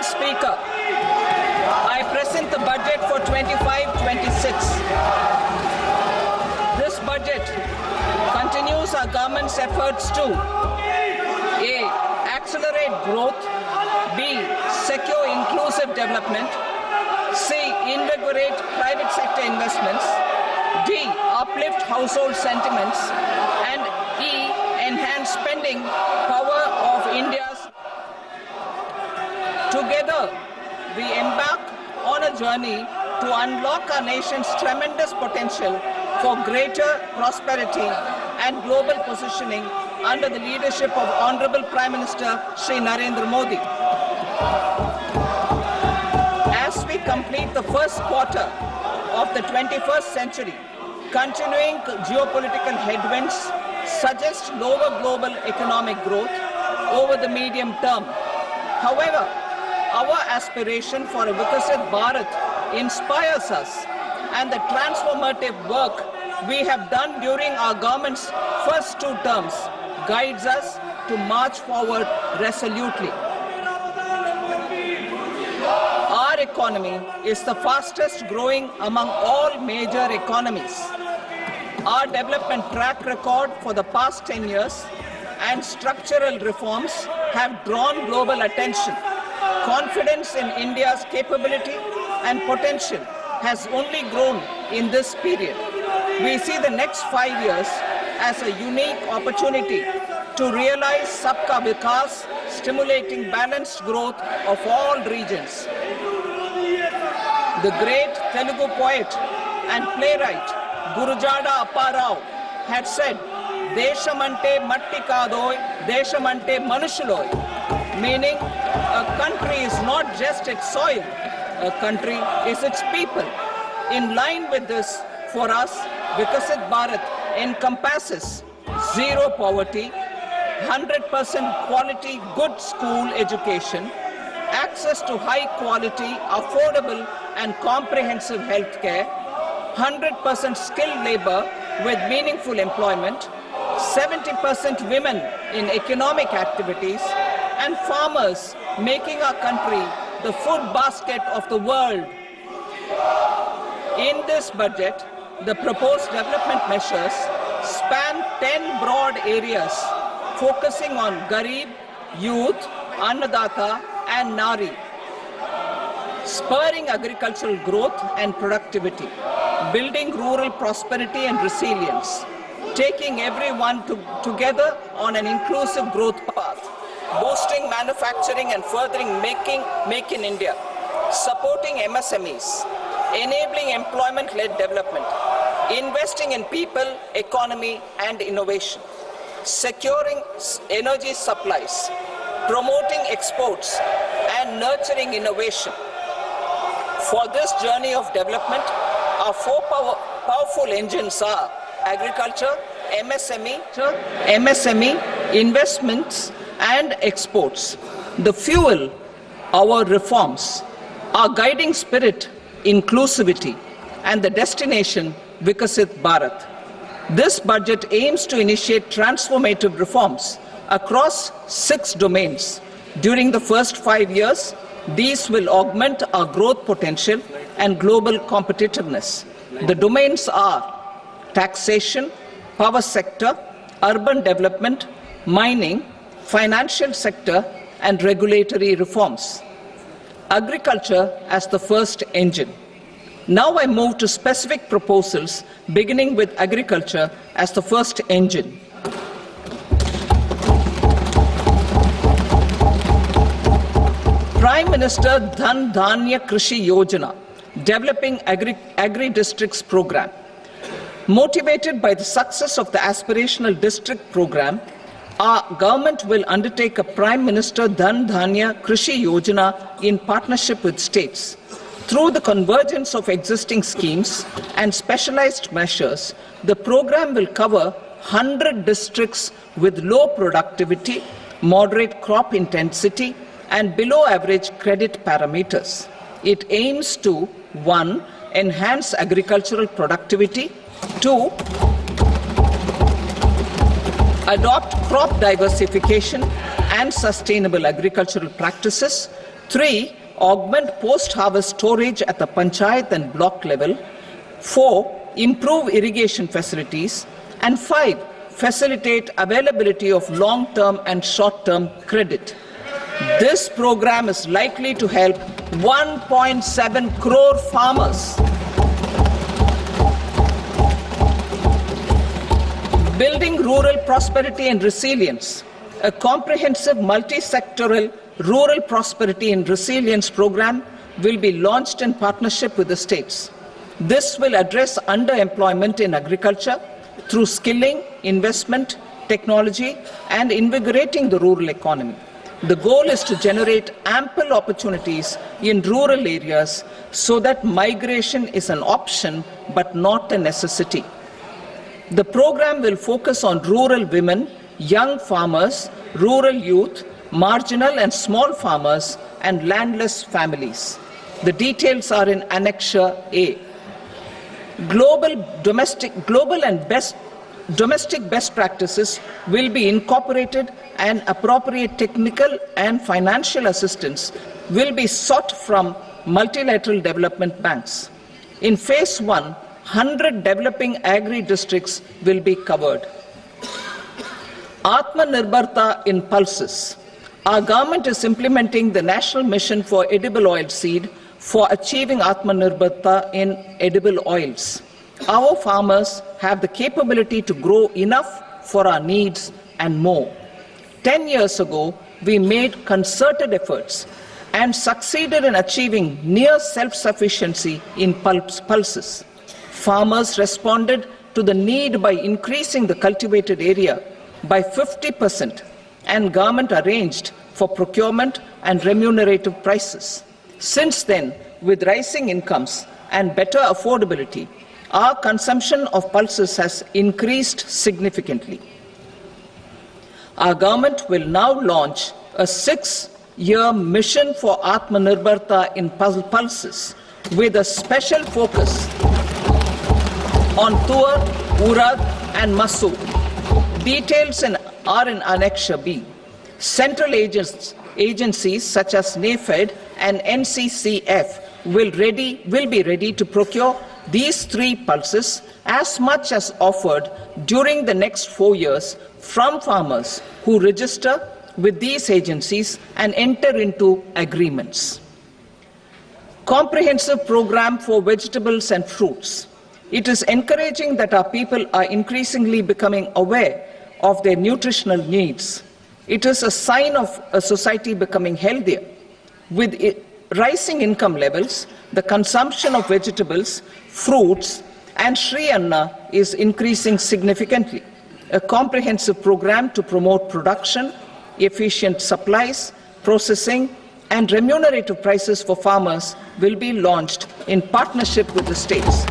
Speaker, I present the budget for 25-26. This budget continues our government's efforts to A. Accelerate growth, B. Secure inclusive development, C. Invigorate private sector investments, D. Uplift household sentiments, and E. Enhance spending power of India's. Together, we embark on a journey to unlock our nation's tremendous potential for greater prosperity and global positioning under the leadership of Honorable Prime Minister Shri Narendra Modi. As we complete the first quarter of the 21st century, continuing geopolitical headwinds suggest lower global economic growth over the medium term. However, our aspiration for a Vikasit Bharat inspires us, and the transformative work we have done during our government's first 2 terms guides us to march forward resolutely. Our economy is the fastest growing among all major economies. Our development track record for the past 10 years and structural reforms have drawn global attention. Confidence in India's capability and potential has only grown in this period. We see the next 5 years as a unique opportunity to realize Sabka Vikas, stimulating balanced growth of all regions. The great Telugu poet and playwright Gurujada Apparao had said, "Deshamante matti kadoy, deshamante manushuloy," meaning a country is not just its soil, a country is its people. In line with this, for us, Vikasit Bharat encompasses zero poverty, 100% quality good school education, access to high quality, affordable and comprehensive health care, 100% skilled labor with meaningful employment, 70% women in economic activities, and farmers making our country the food basket of the world. In this budget, the proposed development measures span 10 broad areas, focusing on Garib, Youth, Annadata, and Nari, spurring agricultural growth and productivity, building rural prosperity and resilience, taking everyone together on an inclusive growth path, boosting manufacturing and furthering Make in India, supporting MSMEs, enabling employment-led development, investing in people, economy, and innovation, securing energy supplies, promoting exports, and nurturing innovation. For this journey of development, our 4 powerful engines are agriculture, MSME, investments, and exports. The fuel, our reforms, our guiding spirit, inclusivity, and the destination, Vikasit Bharat. This budget aims to initiate transformative reforms across 6 domains. During the first 5 years, these will augment our growth potential and global competitiveness. The domains are taxation, power sector, urban development, mining, financial sector, and regulatory reforms. Agriculture as the first engine. Now I move to specific proposals, beginning with agriculture as the first engine. Prime Minister Dhan Dhanya Krishi Yojana, developing agri-districts program. Motivated by the success of the aspirational district program, our government will undertake a Prime Minister Dhan Dhanya Krishi Yojana in partnership with states. Through the convergence of existing schemes and specialized measures, the program will cover 100 districts with low productivity, moderate crop intensity, and below average credit parameters. It aims to 1. Enhance agricultural productivity, 2. Adopt crop diversification and sustainable agricultural practices, 3. Augment post-harvest storage at the panchayat and block level. 4. Improve irrigation facilities. And 5. Facilitate availability of long-term and short-term credit. This program is likely to help 1.7 crore farmers. Building rural prosperity and resilience. A comprehensive multi-sectoral rural prosperity and resilience program will be launched in partnership with the states. This will address underemployment in agriculture through skilling, investment, technology, and invigorating the rural economy. The goal is to generate ample opportunities in rural areas so that migration is an option but not a necessity. The program will focus on rural women, young farmers, rural youth, marginal and small farmers, and landless families. The details are in Annexure A. Domestic best practices will be incorporated, and appropriate technical and financial assistance will be sought from multilateral development banks. In Phase 1, 100 developing agri-districts will be covered. Atmanirbharta in pulses. Our government is implementing the National Mission for Edible Oilseed for achieving Atmanirbharta in edible oils. Our farmers have the capability to grow enough for our needs and more. 10 years ago, we made concerted efforts and succeeded in achieving near self-sufficiency in pulses. Farmers responded to the need by increasing the cultivated area by 50%, and government arranged for procurement and remunerative prices. Since then, with rising incomes and better affordability, our consumption of pulses has increased significantly. Our government will now launch a 6-year mission for Atmanirbharta in pulses with a special focus on Tuar, Urad and Masoor. Details are in Annexure B. Central agencies such as NAFED and NCCF will be ready to procure these 3 pulses as much as offered during the next 4 years from farmers who register with these agencies and enter into agreements. Comprehensive program for vegetables and fruits. It is encouraging that our people are increasingly becoming aware of their nutritional needs. It is a sign of a society becoming healthier. With rising income levels, the consumption of vegetables, fruits, and Shri Anna is increasing significantly. A comprehensive program to promote production, efficient supplies, processing, and remunerative prices for farmers will be launched in partnership with the states.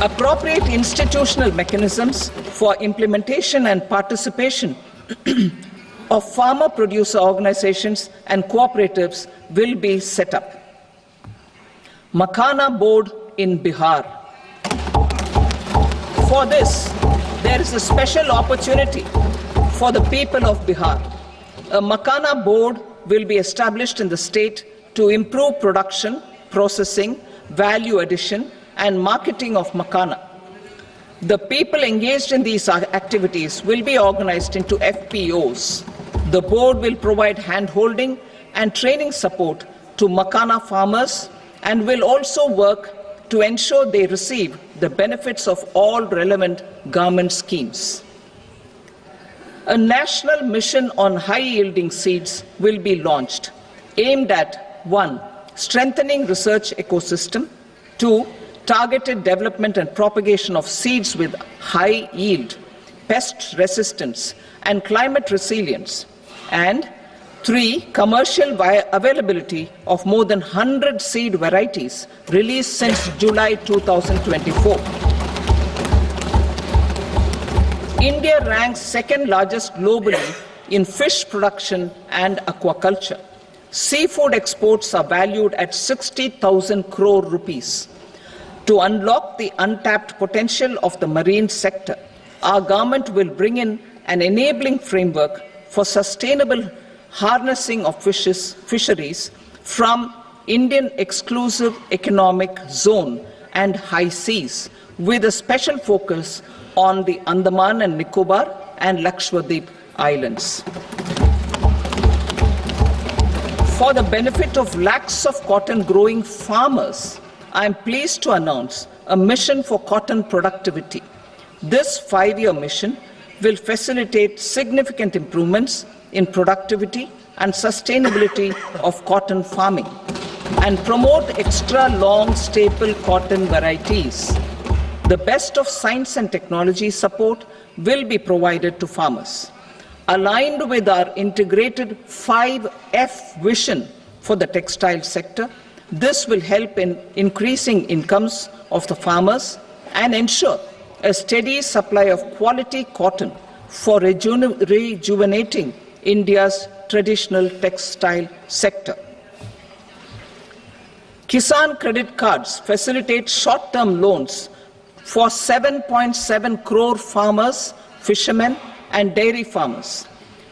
Appropriate institutional mechanisms for implementation and participation of farmer producer organizations and cooperatives will be set up. Makhana board in Bihar. For this, there is a special opportunity for the people of Bihar. A Makhana board will be established in the state to improve production, processing, value addition, and marketing of Makhana. The people engaged in these activities will be organized into FPOs. The board will provide hand-holding and training support to Makhana farmers and will also work to ensure they receive the benefits of all relevant government schemes. A national mission on high-yielding seeds will be launched, aimed at 1. Strengthening research ecosystem, 2. Targeted development and propagation of seeds with high yield, pest resistance, and climate resilience, and 3. Commercial availability of more than 100 seed varieties released since July 2024. India ranks second largest globally in fish production and aquaculture. Seafood exports are valued at 60,000 crore rupees. To unlock the untapped potential of the marine sector, our government will bring in an enabling framework for sustainable harnessing of fisheries from Indian exclusive economic zone and high seas, with a special focus on the Andaman and Nicobar and Lakshadweep Islands. For the benefit of lakhs of cotton growing farmers, I am pleased to announce a mission for cotton productivity. This 5-year mission will facilitate significant improvements in productivity and sustainability of cotton farming and promote extra long staple cotton varieties. The best of science and technology support will be provided to farmers. Aligned with our integrated 5F vision for the textile sector, this will help in increasing incomes of the farmers and ensure a steady supply of quality cotton for rejuvenating India's traditional textile sector. Kisan credit cards facilitate short-term loans for 7.7 crore farmers, fishermen, and dairy farmers.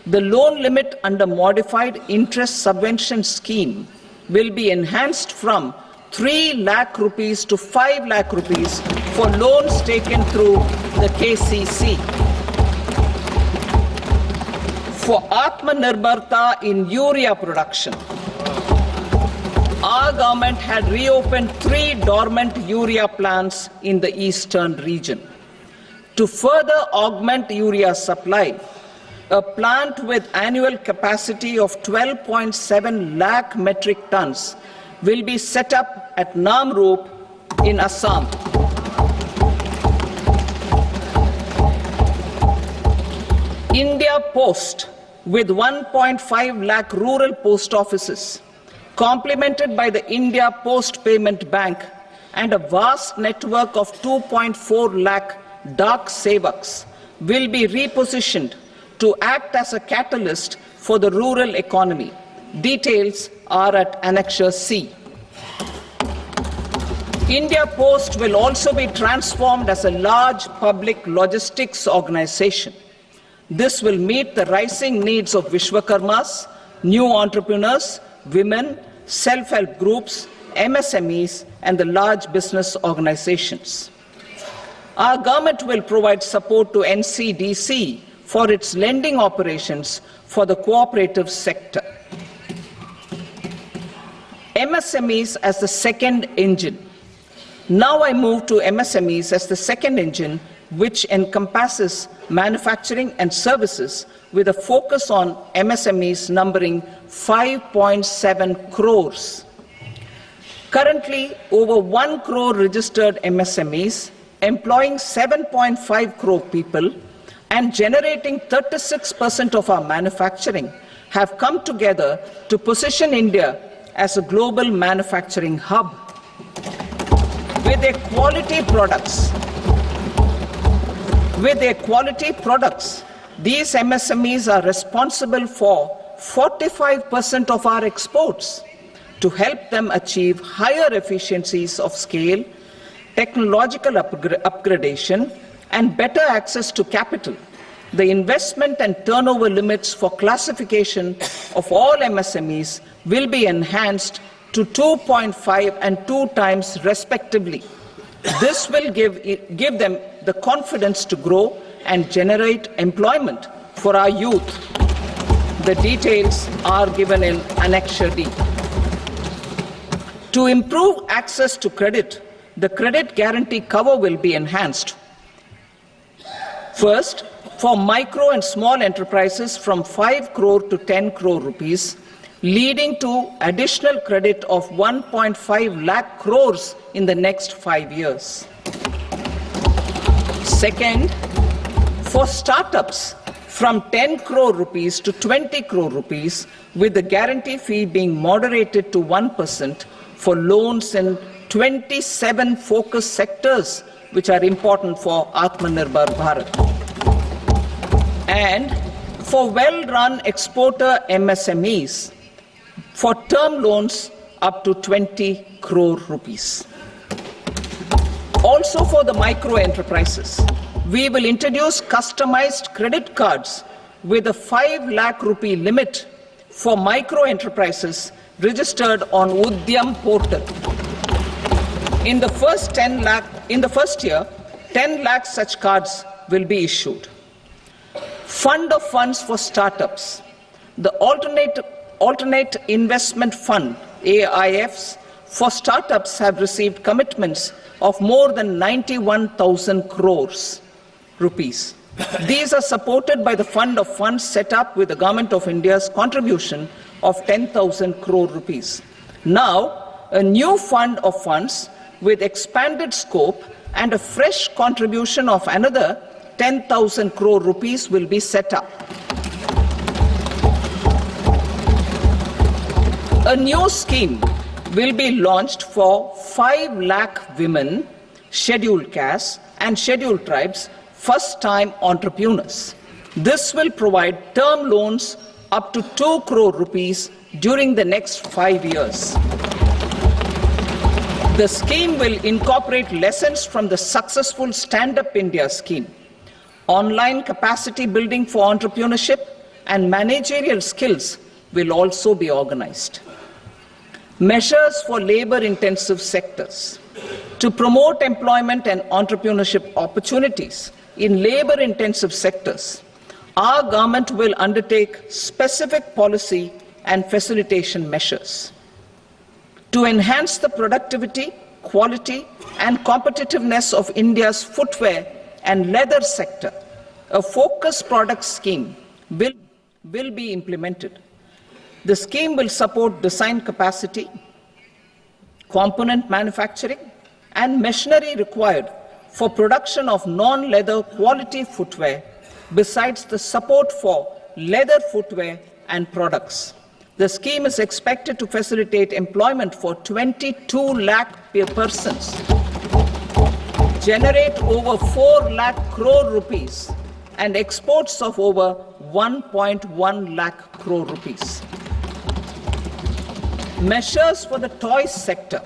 The loan limit under modified interest subvention scheme will be enhanced from 3 lakh rupees to 5 lakh rupees for loans taken through the KCC. For Atmanirbharta in urea production, our government had reopened 3 dormant urea plants in the eastern region. To further augment urea supply, a plant with annual capacity of 12.7 lakh metric tons will be set up at Namrup in Assam. India Post, with 1.5 lakh rural post offices, complemented by the India Post Payment Bank and a vast network of 2.4 lakh Dak Sevaks, will be repositioned to act as a catalyst for the rural economy. Details are at Annexure C. India Post will also be transformed as a large public logistics organization. This will meet the rising needs of Vishwakarmas, new entrepreneurs, women, self-help groups, MSMEs, and the large business organizations. Our government will provide support to NCDC for its lending operations for the cooperative sector. MSMEs as the second engine. Now I move to MSMEs as the second engine, which encompasses manufacturing and services with a focus on MSMEs numbering 5.7 crores. Currently, over 1 crore registered MSMEs, employing 7.5 crore people and generating 36% of our manufacturing, have come together to position India as a global manufacturing hub. With their quality products, these MSMEs are responsible for 45% of our exports. To help them achieve higher efficiencies of scale, technological upgradation, and better access to capital, the investment and turnover limits for classification of all MSMEs will be enhanced to 2.5 and 2 times respectively. This will give them the confidence to grow and generate employment for our youth. The details are given in Annexure D. To improve access to credit, the credit guarantee cover will be enhanced. First, for micro and small enterprises from 5 crore to 10 crore rupees, leading to additional credit of 1.5 lakh crores in the next 5 years. Second, for startups from 10 crore rupees to 20 crore rupees, with the guarantee fee being moderated to 1% for loans in 27 focus sectors which are important for Atmanirbhar Bharat. And for well-run exporter MSMEs, for term loans up to 20 crore rupees. Also for the micro enterprises, we will introduce customized credit cards with a 5 lakh rupee limit for micro enterprises registered on Udyam portal. In the first year, 10 lakh such cards will be issued. Fund of funds for startups. The alternate investment fund, AIFs, for startups have received commitments of more than 91,000 crores rupees. These are supported by the fund of funds set up with the Government of India's contribution of 10,000 crore rupees. Now, a new fund of funds with expanded scope and a fresh contribution of another 10,000 crore rupees will be set up. A new scheme will be launched for 5 lakh women, scheduled castes and scheduled tribes, first-time entrepreneurs. This will provide term loans up to 2 crore rupees during the next 5 years. The scheme will incorporate lessons from the successful Stand Up India scheme. Online capacity building for entrepreneurship and managerial skills will also be organized. Measures for labor-intensive sectors. To promote employment and entrepreneurship opportunities in labor-intensive sectors, our government will undertake specific policy and facilitation measures. To enhance the productivity, quality, and competitiveness of India's footwear and leather sector, a focused product scheme will be implemented. The scheme will support design capacity, component manufacturing, and machinery required for production of non-leather quality footwear, besides the support for leather footwear and products. The scheme is expected to facilitate employment for 22 lakh persons, generate over 4 lakh crore rupees, and exports of over 1.1 lakh crore rupees. Measures for the toys sector.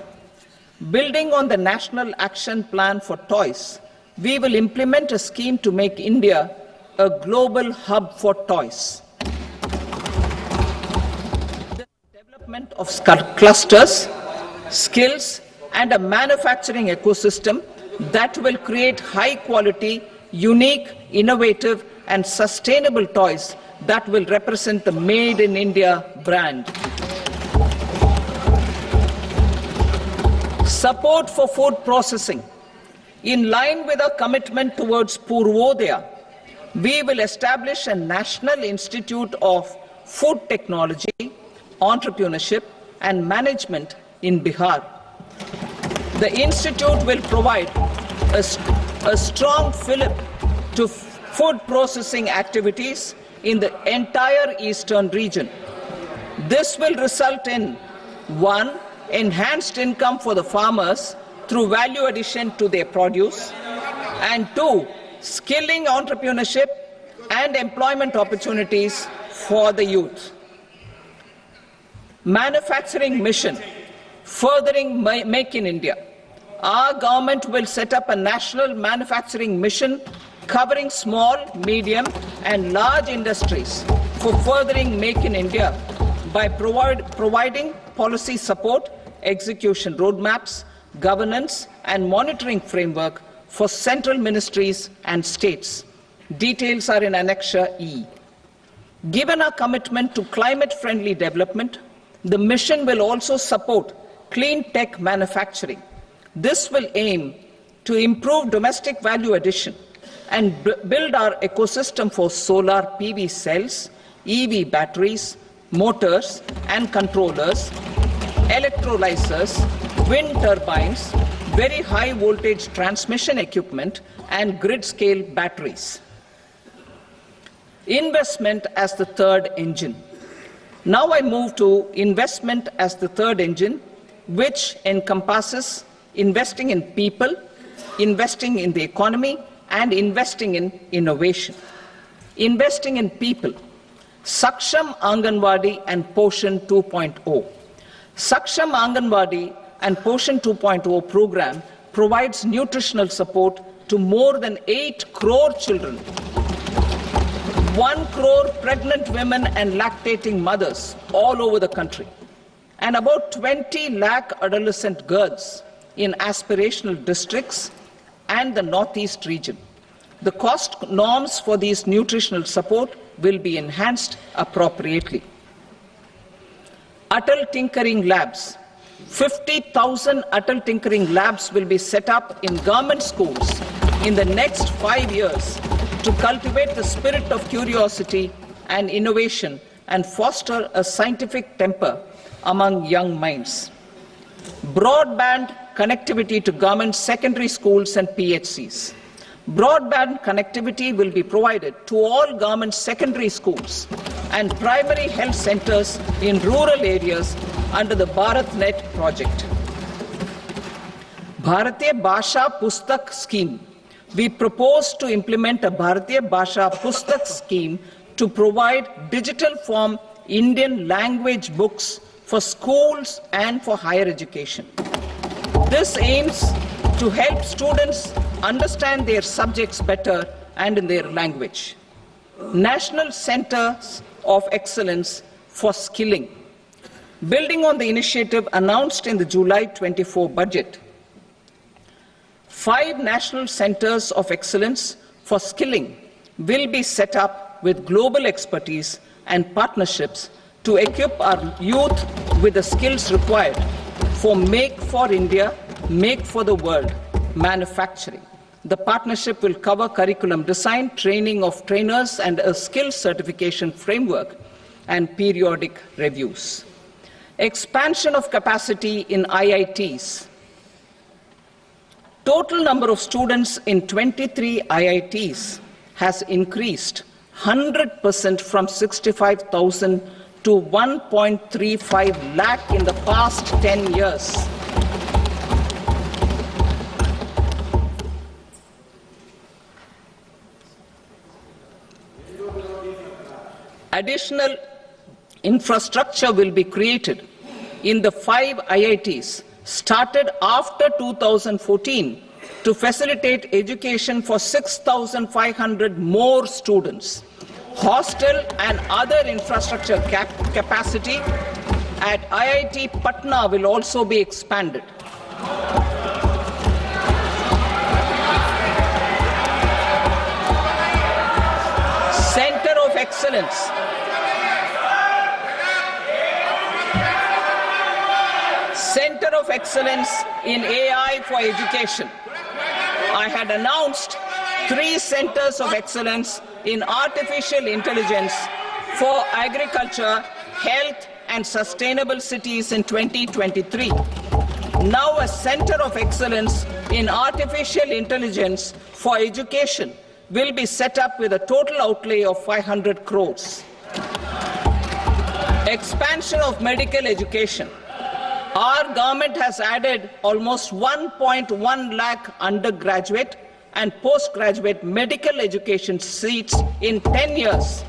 Building on the National Action Plan for Toys, we will implement a scheme to make India a global hub for toys. The development of clusters, skills, and a manufacturing ecosystem that will create high-quality, unique, innovative, and sustainable toys that will represent the Made in India brand. Support for food processing. In line with our commitment towards Purvodaya, we will establish a National Institute of Food Technology, Entrepreneurship and Management in Bihar. The institute will provide a strong fillip to food processing activities in the entire eastern region. This will result in 1. Enhanced income for the farmers through value addition to their produce, and 2. Skilling entrepreneurship and employment opportunities for the youth. Manufacturing mission, furthering Make in India. Our government will set up a national manufacturing mission covering small, medium and large industries for furthering Make in India by providing policy support, execution roadmaps, governance and monitoring framework for central ministries and states. Details are in Annexure E. Given our commitment to climate-friendly development, the mission will also support clean tech manufacturing. This will aim to improve domestic value addition and build our ecosystem for solar PV cells, EV batteries, motors and controllers, electrolyzers, wind turbines, very high voltage transmission equipment and grid-scale batteries. Investment as the third engine. Now I move to investment as the third engine, which encompasses investing in people, investing in the economy, and investing in innovation. Investing in people. Saksham Anganwadi and Poshan 2.0. Saksham Anganwadi and Poshan 2.0 program provides nutritional support to more than 8 crore children, 1 crore pregnant women and lactating mothers all over the country, and about 20 lakh adolescent girls in aspirational districts and the Northeast region. The cost norms for these nutritional support will be enhanced appropriately. Atal Tinkering Labs. 50,000 Atal Tinkering Labs will be set up in government schools in the next 5 years to cultivate the spirit of curiosity and innovation and foster a scientific temper among young minds. Broadband connectivity to government secondary schools and PHCs. Broadband connectivity will be provided to all government secondary schools and primary health centers in rural areas under the BharatNet project. Bharatiya Bhasha Pustak Scheme. We propose to implement a Bharatiya Bhasha Pustak scheme to provide digital form Indian language books for schools and for higher education. This aims to help students understand their subjects better and in their language. National Centers of Excellence for Skilling. Building on the initiative announced in the July 24 budget, 5 national centers of excellence for skilling will be set up with global expertise and partnerships to equip our youth with the skills required for Make for India, Make for the World manufacturing. The partnership will cover curriculum design, training of trainers, and a skills certification framework and periodic reviews. Expansion of capacity in IITs. Total number of students in 23 IITs has increased 100% from 65,000 to 1.35 lakh in the past 10 years. Additional infrastructure will be created in the 5 IITs started after 2014 to facilitate education for 6,500 more students. Hostel and other infrastructure capacity at IIT Patna will also be expanded. Center of Excellence. Center of Excellence in AI for Education. I had announced 3 centers of excellence in artificial intelligence for agriculture, health, and sustainable cities in 2023. Now a center of excellence in artificial intelligence for education will be set up with a total outlay of 500 crores. Expansion of medical education. Our government has added almost 1.1 lakh undergraduate and postgraduate medical education seats in 10 years,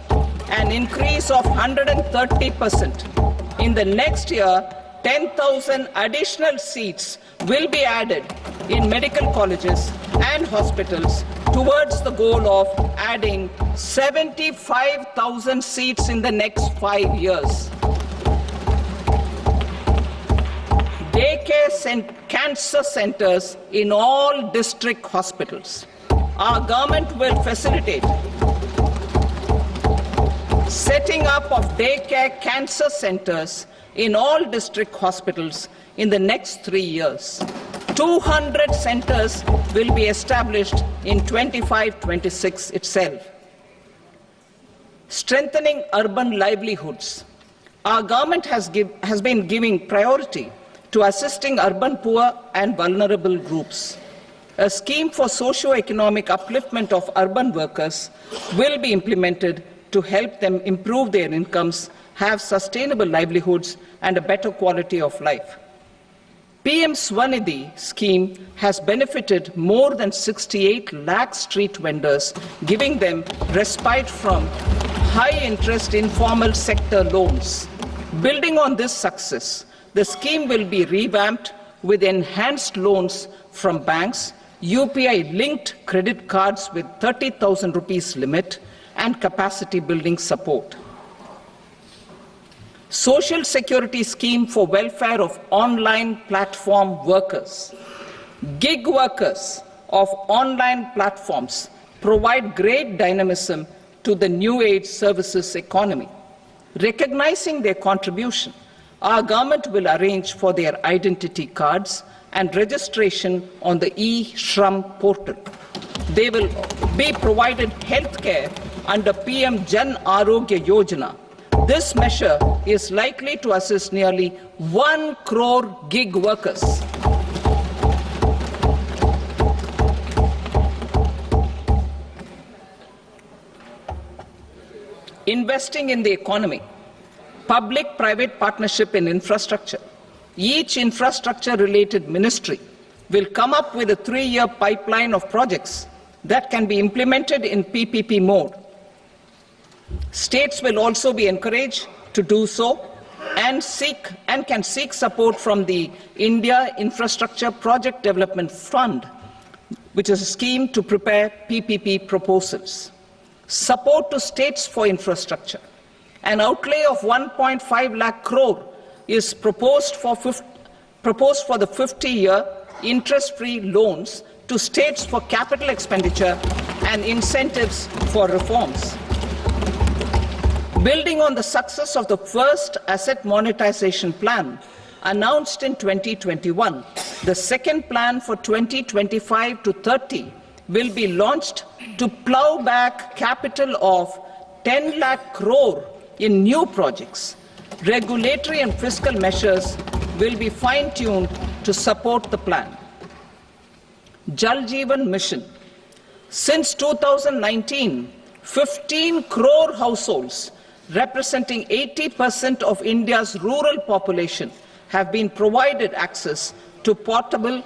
an increase of 130%. In the next year, 10,000 additional seats will be added in medical colleges and hospitals towards the goal of adding 75,000 seats in the next 5 years. Daycare cancer centers in all district hospitals. Our government will facilitate setting up of daycare cancer centers in all district hospitals in the next 3 years. 200 centers will be established in 25-26 itself. Strengthening urban livelihoods. Our government has been giving priority to assisting urban poor and vulnerable groups. A scheme for socio-economic upliftment of urban workers will be implemented to help them improve their incomes, have sustainable livelihoods, and a better quality of life. PM Swanidhi scheme has benefited more than 68 lakh street vendors, giving them respite from high-interest informal sector loans. Building on this success, the scheme will be revamped with enhanced loans from banks, UPI-linked credit cards with 30,000 rupees limit, and capacity building support. Social Security scheme for welfare of online platform workers. Gig workers of online platforms provide great dynamism to the new age services economy. Recognizing their contribution, our government will arrange for their identity cards and registration on the e-Shram portal. They will be provided health care under PM Jan Arogya Yojana. This measure is likely to assist nearly 1 crore gig workers. Investing in the economy, public-private partnership in infrastructure. Each infrastructure-related ministry will come up with a 3-year pipeline of projects that can be implemented in PPP mode. States will also be encouraged to do so and can seek support from the India Infrastructure Project Development Fund, which is a scheme to prepare PPP proposals. Support to states for infrastructure. An outlay of 1.5 lakh crore is proposed for the 50-year interest-free loans to states for capital expenditure and incentives for reforms. Building on the success of the first asset monetization plan announced in 2021, the second plan for 2025 to 30 will be launched to plow back capital of 10 lakh crore in new projects. Regulatory and fiscal measures will be fine-tuned to support the plan. Jal Jeevan Mission. Since 2019, 15 crore households representing 80% of India's rural population have been provided access to portable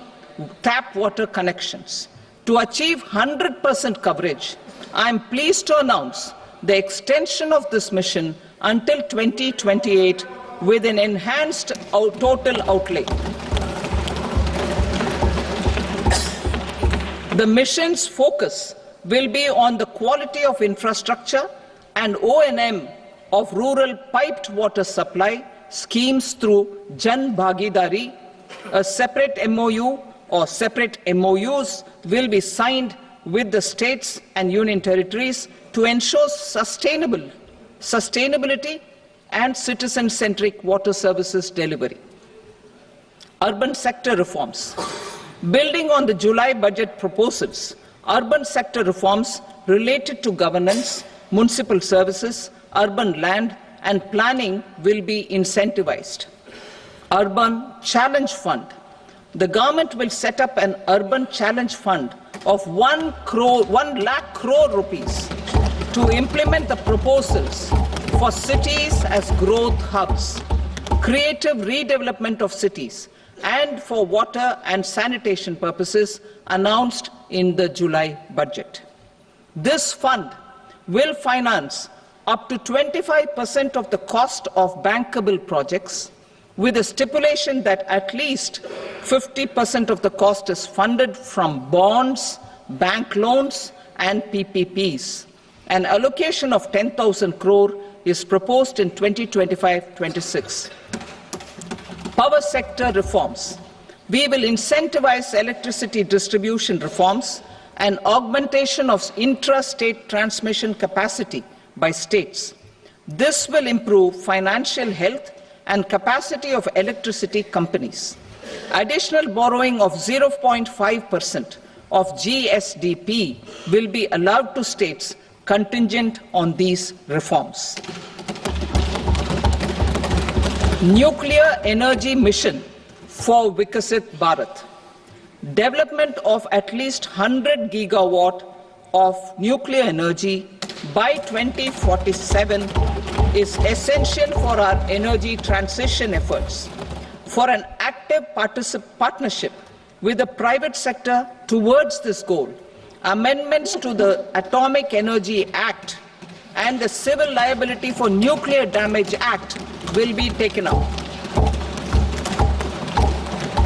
tap water connections. To achieve 100% coverage, I am pleased to announce the extension of this mission until 2028 with an enhanced total outlay. The mission's focus will be on the quality of infrastructure and O&M of rural piped water supply schemes through Jan Bhagidari. A separate MOU or separate MOUs will be signed with the states and union territories to ensure sustainability and citizen-centric water services delivery. Urban sector reforms. Building on the July budget proposals, urban sector reforms related to governance, municipal services, urban land and planning will be incentivized. Urban Challenge Fund. The government will set up an urban challenge fund of 1 lakh crore rupees to implement the proposals for cities as growth hubs, creative redevelopment of cities, and for water and sanitation purposes announced in the July budget. This fund will finance up to 25% of the cost of bankable projects, with a stipulation that at least 50% of the cost is funded from bonds, bank loans and PPPs. An allocation of 10,000 crore is proposed in 2025-26. Power sector reforms. We will incentivize electricity distribution reforms and augmentation of intra-state transmission capacity by states. This will improve financial health and capacity of electricity companies. Additional borrowing of 0.5% of GSDP will be allowed to states contingent on these reforms. Nuclear energy mission for Vikasit Bharat. Development of at least 100 gigawatt of nuclear energy by 2047 is essential for our energy transition efforts. For an active partnership with the private sector towards this goal, amendments to the Atomic Energy Act and the Civil Liability for Nuclear Damage Act will be taken up.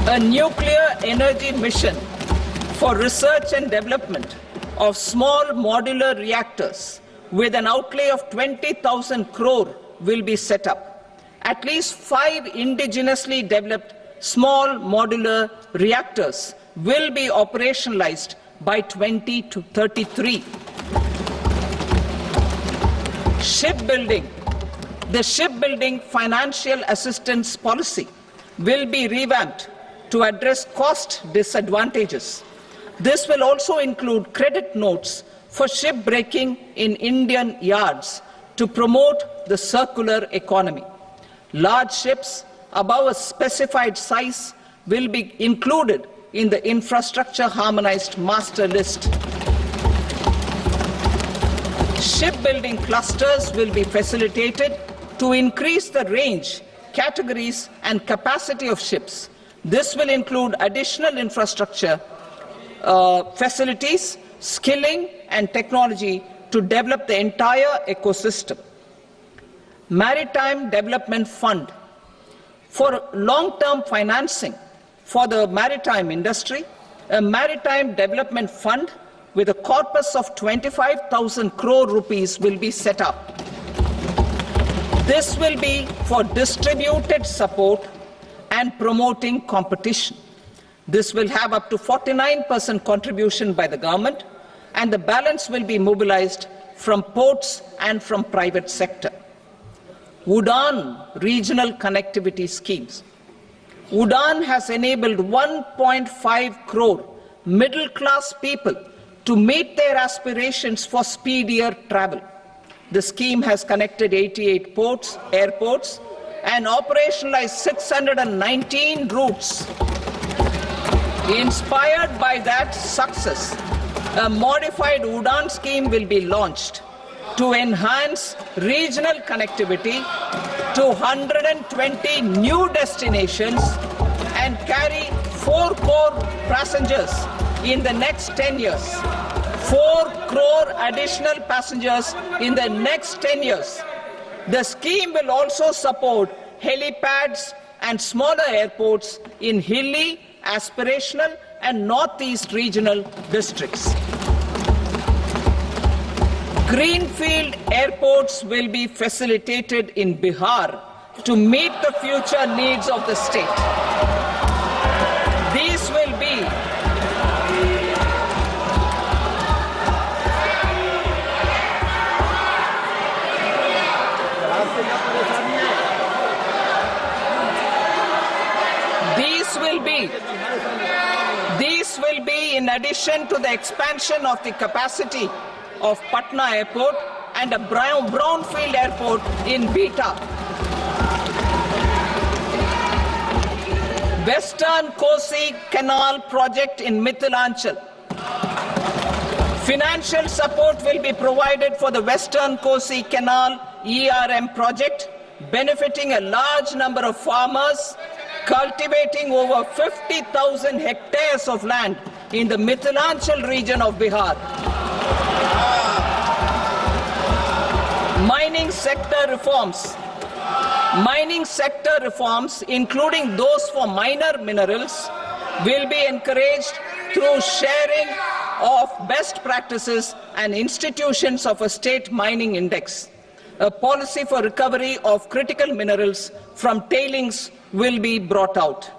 A nuclear energy mission for research and development of small modular reactors with an outlay of 20,000 crore will be set up. At least 5 indigenously developed small modular reactors will be operationalized by 2033. Shipbuilding. The shipbuilding financial assistance policy will be revamped to address cost disadvantages. This will also include credit notes for shipbreaking in Indian yards to promote the circular economy. Large ships above a specified size will be included in the infrastructure harmonized master list. Shipbuilding clusters will be facilitated to increase the range, categories, and capacity of ships. This will include additional infrastructure, facilities, skilling, and technology to develop the entire ecosystem. Maritime Development Fund. For long-term financing for the maritime industry, a Maritime Development Fund with a corpus of 25,000 crore rupees will be set up. This will be for distributed support and promoting competition. This will have up to 49% contribution by the government, and the balance will be mobilized from ports and from private sector. UDAN regional connectivity schemes. UDAN has enabled 1.5 crore middle-class people to meet their aspirations for speedier travel. The scheme has connected 88 airports, and operationalized 619 routes. Inspired by that success, a modified UDAN scheme will be launched to enhance regional connectivity to 120 new destinations and carry 4 crore passengers in the next 10 years. 4 crore additional passengers in the next 10 years. The scheme will also support helipads and smaller airports in hilly, aspirational, and northeast regional districts. Greenfield airports will be facilitated in Bihar to meet the future needs of the state. These will be in addition to the expansion of the capacity of Patna Airport and a brownfield airport in Beta. Western Kosi Canal project in Mithilanchal. Financial support will be provided for the Western Kosi Canal ERM project, benefiting a large number of farmers, cultivating over 50,000 hectares of land in the Mithilanchal region of Bihar. Mining sector reforms. Mining sector reforms, including those for minor minerals, will be encouraged through sharing of best practices and institutions of a state mining index. A policy for recovery of critical minerals from tailings will be brought out.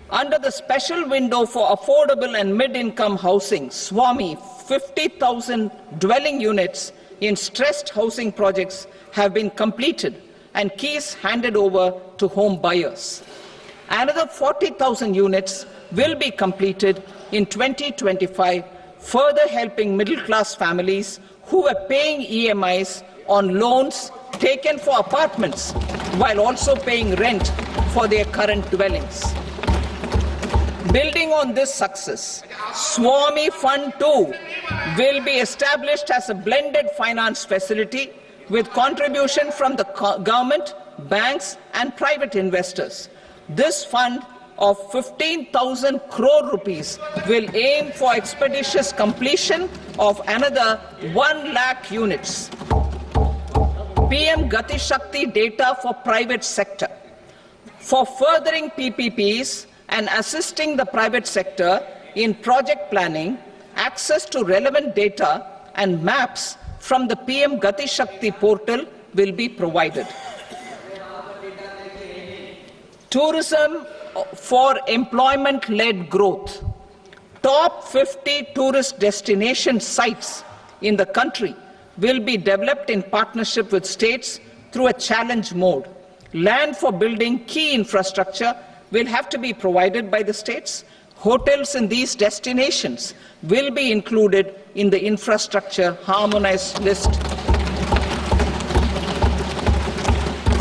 Under the special window for affordable and mid-income housing, SWAMI, 50,000 dwelling units in stressed housing projects have been completed and keys handed over to home buyers. Another 40,000 units will be completed in 2025, further helping middle-class families who were paying EMIs on loans taken for apartments while also paying rent for their current dwellings. Building on this success, SWAMI Fund 2 will be established as a blended finance facility with contribution from the government, banks, and private investors. This fund of 15,000 crore rupees will aim for expeditious completion of another 1 lakh units. PM Gati Shakti data for private sector. For furthering PPPs and assisting the private sector in project planning, access to relevant data and maps from the PM Gati Shakti portal will be provided. Tourism for employment-led growth. Top 50 tourist destination sites in the country will be developed in partnership with states through a challenge mode. Land for building key infrastructure will have to be provided by the states. Hotels in these destinations will be included in the infrastructure harmonized list.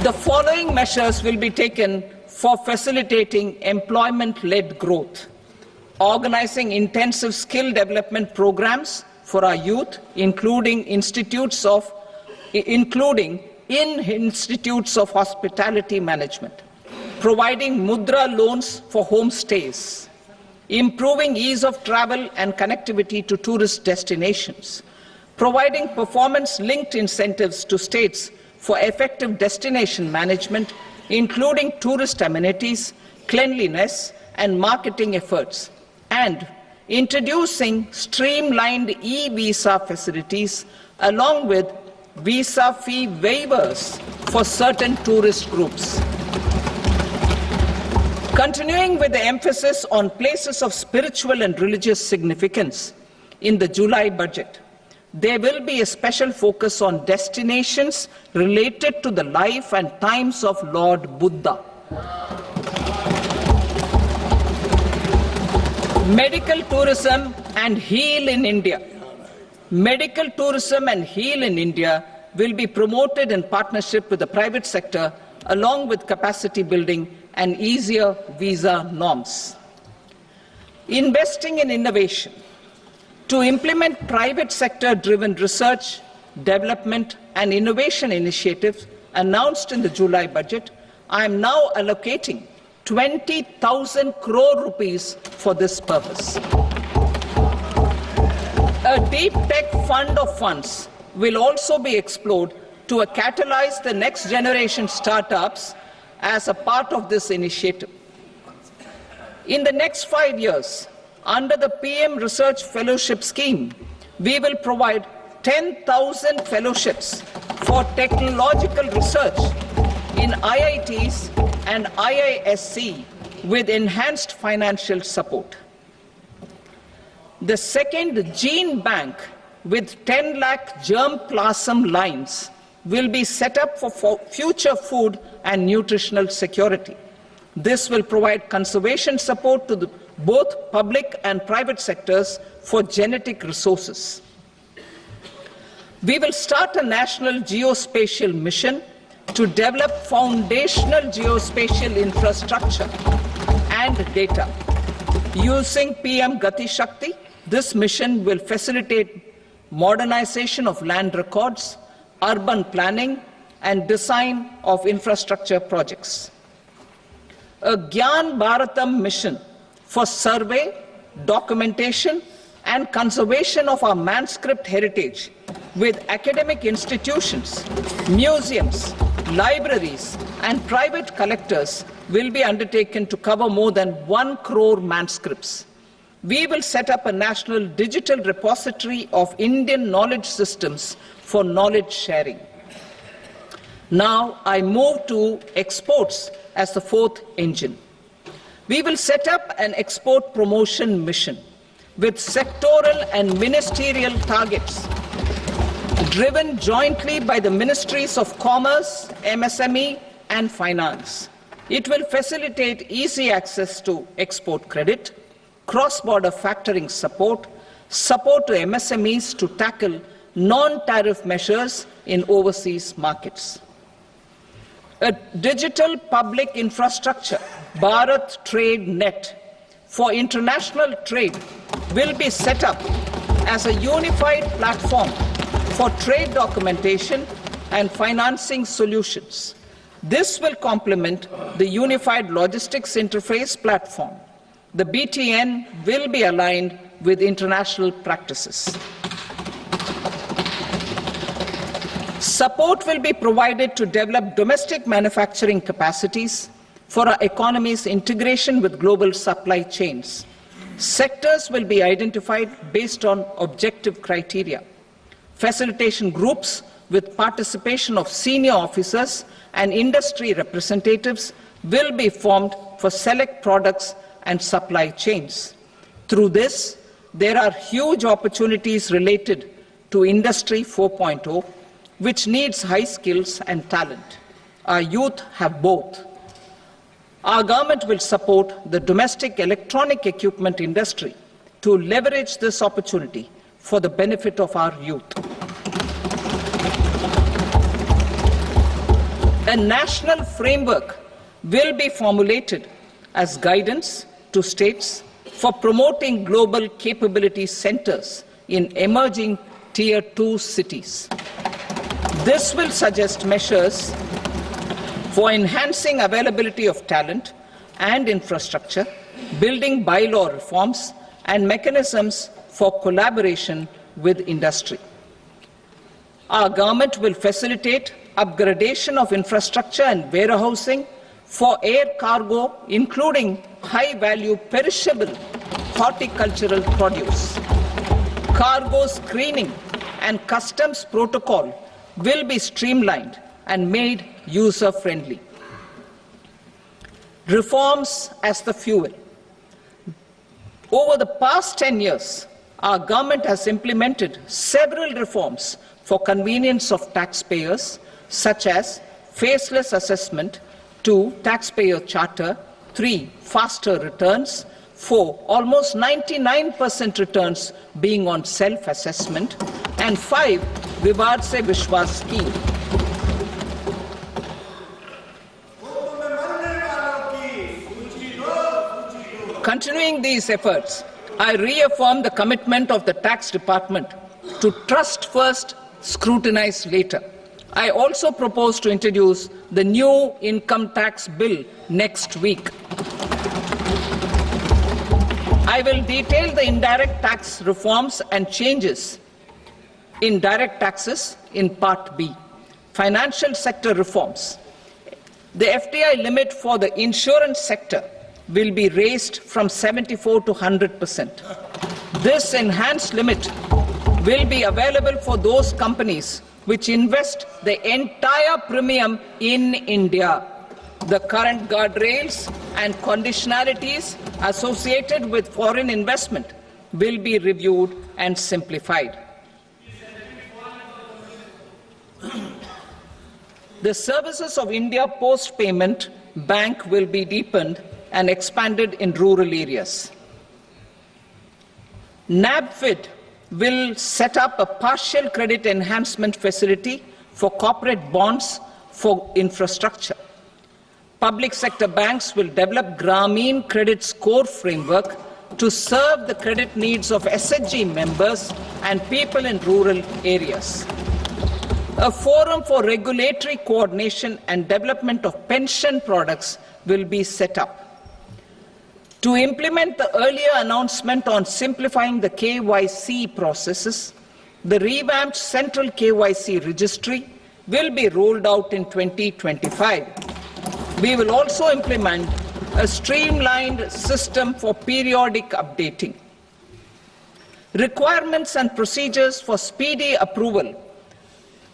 The following measures will be taken for facilitating employment-led growth. Organizing intensive skill development programs for our youth, including in institutes of hospitality management. Providing mudra loans for homestays. Improving ease of travel and connectivity to tourist destinations. Providing performance-linked incentives to states for effective destination management, including tourist amenities, cleanliness, and marketing efforts, and introducing streamlined e-visa facilities along with visa fee waivers for certain tourist groups. Continuing with the emphasis on places of spiritual and religious significance, in the July budget, there will be a special focus on destinations related to the life and times of Lord Buddha. Medical tourism and heal in India. Medical tourism and heal in India will be promoted in partnership with the private sector, along with capacity building and easier visa norms. Investing in innovation. To implement private sector-driven research, development, and innovation initiatives announced in the July budget, I am now allocating 20,000 crore rupees for this purpose. A deep tech fund of funds will also be explored to catalyze the next generation startups as a part of this initiative. In the next 5 years, under the PM Research Fellowship Scheme, we will provide 10,000 fellowships for technological research in IITs and IISc with enhanced financial support. The second gene bank with 10 lakh germplasm lines will be set up for future food and nutritional security. This will provide conservation support to both public and private sectors for genetic resources. We will start a national geospatial mission to develop foundational geospatial infrastructure and data. Using PM Gati Shakti, this mission will facilitate modernization of land records, urban planning, and design of infrastructure projects. A Gyan Bharatam mission for survey, documentation, and conservation of our manuscript heritage with academic institutions, museums, libraries, and private collectors will be undertaken to cover more than 1 crore manuscripts. We will set up a national digital repository of Indian knowledge systems for knowledge sharing. Now I move to exports as the fourth engine. We will set up an export promotion mission with sectoral and ministerial targets driven jointly by the Ministries of Commerce, MSME, and Finance. It will facilitate easy access to export credit, cross-border factoring support, support to MSMEs to tackle non-tariff measures in overseas markets. A digital public infrastructure, Bharat Trade Net, for international trade will be set up as a unified platform for trade documentation and financing solutions. This will complement the Unified Logistics Interface platform. The BTN will be aligned with international practices. Support will be provided to develop domestic manufacturing capacities for our economy's integration with global supply chains. Sectors will be identified based on objective criteria. Facilitation groups with participation of senior officers and industry representatives, will be formed for select products and supply chains. Through this, there are huge opportunities related to Industry 4.0, which needs high skills and talent. Our youth have both. Our government will support the domestic electronic equipment industry to leverage this opportunity for the benefit of our youth. A national framework will be formulated as guidance to states for promoting global capability centers in emerging Tier 2 cities. This will suggest measures for enhancing availability of talent and infrastructure, building bylaw reforms, and mechanisms for collaboration with industry. Our government will facilitate upgradation of infrastructure and warehousing for air cargo, including high-value perishable horticultural produce. Cargo screening and customs protocol will be streamlined and made user-friendly. Reforms as the fuel. Over the past 10 years, our government has implemented several reforms for convenience of taxpayers, such as faceless assessment, 2, taxpayer charter, 3, faster returns, 4, almost 99% returns being on self-assessment, and 5, Vivad Se Vishwas scheme. Continuing these efforts, I reaffirm the commitment of the Tax Department to trust first, scrutinize later. I also propose to introduce the new income tax bill next week. I will detail the indirect tax reforms and changes in direct taxes in Part B. Financial sector reforms. The FDI limit for the insurance sector will be raised from 74 to 100%. This enhanced limit will be available for those companies which invest the entire premium in India. The current guardrails and conditionalities associated with foreign investment will be reviewed and simplified. The services of India Post Payment Bank will be deepened and expanded in rural areas. NABFID will set up a partial credit enhancement facility for corporate bonds for infrastructure. Public sector banks will develop Grameen Credit Score framework to serve the credit needs of SHG members and people in rural areas. A forum for regulatory coordination and development of pension products will be set up. To implement the earlier announcement on simplifying the KYC processes, the revamped Central KYC Registry will be rolled out in 2025. We will also implement a streamlined system for periodic updating. Requirements and procedures for speedy approval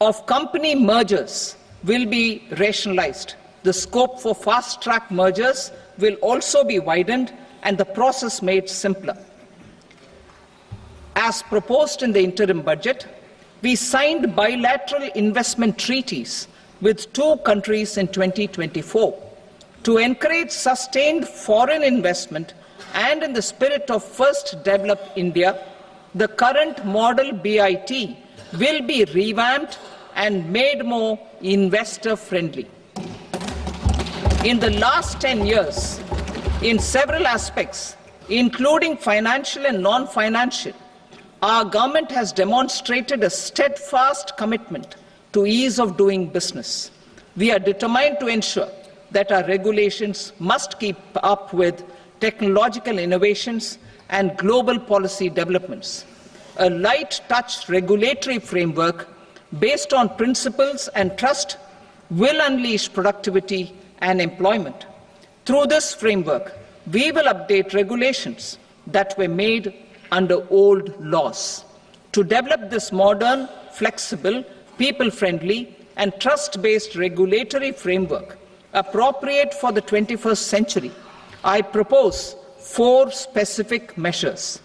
of company mergers will be rationalized. The scope for fast-track mergers will also be widened and the process made simpler. As proposed in the interim budget, we signed bilateral investment treaties with 2 countries in 2024 to encourage sustained foreign investment, and in the spirit of First Develop India, the current model BIT will be revamped and made more investor-friendly. In the last 10 years, in several aspects, including financial and non-financial, our government has demonstrated a steadfast commitment to ease of doing business. We are determined to ensure that our regulations must keep up with technological innovations and global policy developments. A light-touch regulatory framework based on principles and trust will unleash productivity and employment. Through this framework, we will update regulations that were made under old laws. To develop this modern, flexible, people-friendly and trust-based regulatory framework appropriate for the 21st century, I propose 4 specific measures.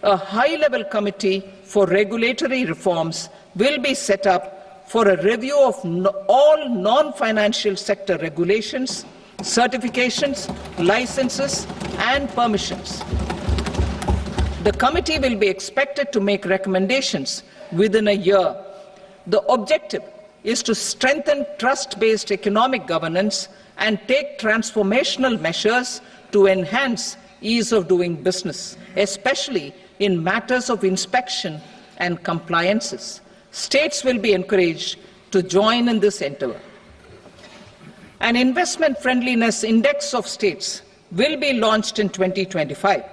A high-level committee for regulatory reforms will be set up for a review of all non-financial sector regulations, certifications, licenses, and permissions. The committee will be expected to make recommendations within a year. The objective is to strengthen trust-based economic governance and take transformational measures to enhance ease of doing business, especially in matters of inspection and compliances. States will be encouraged to join in this endeavour. An investment friendliness index of states will be launched in 2025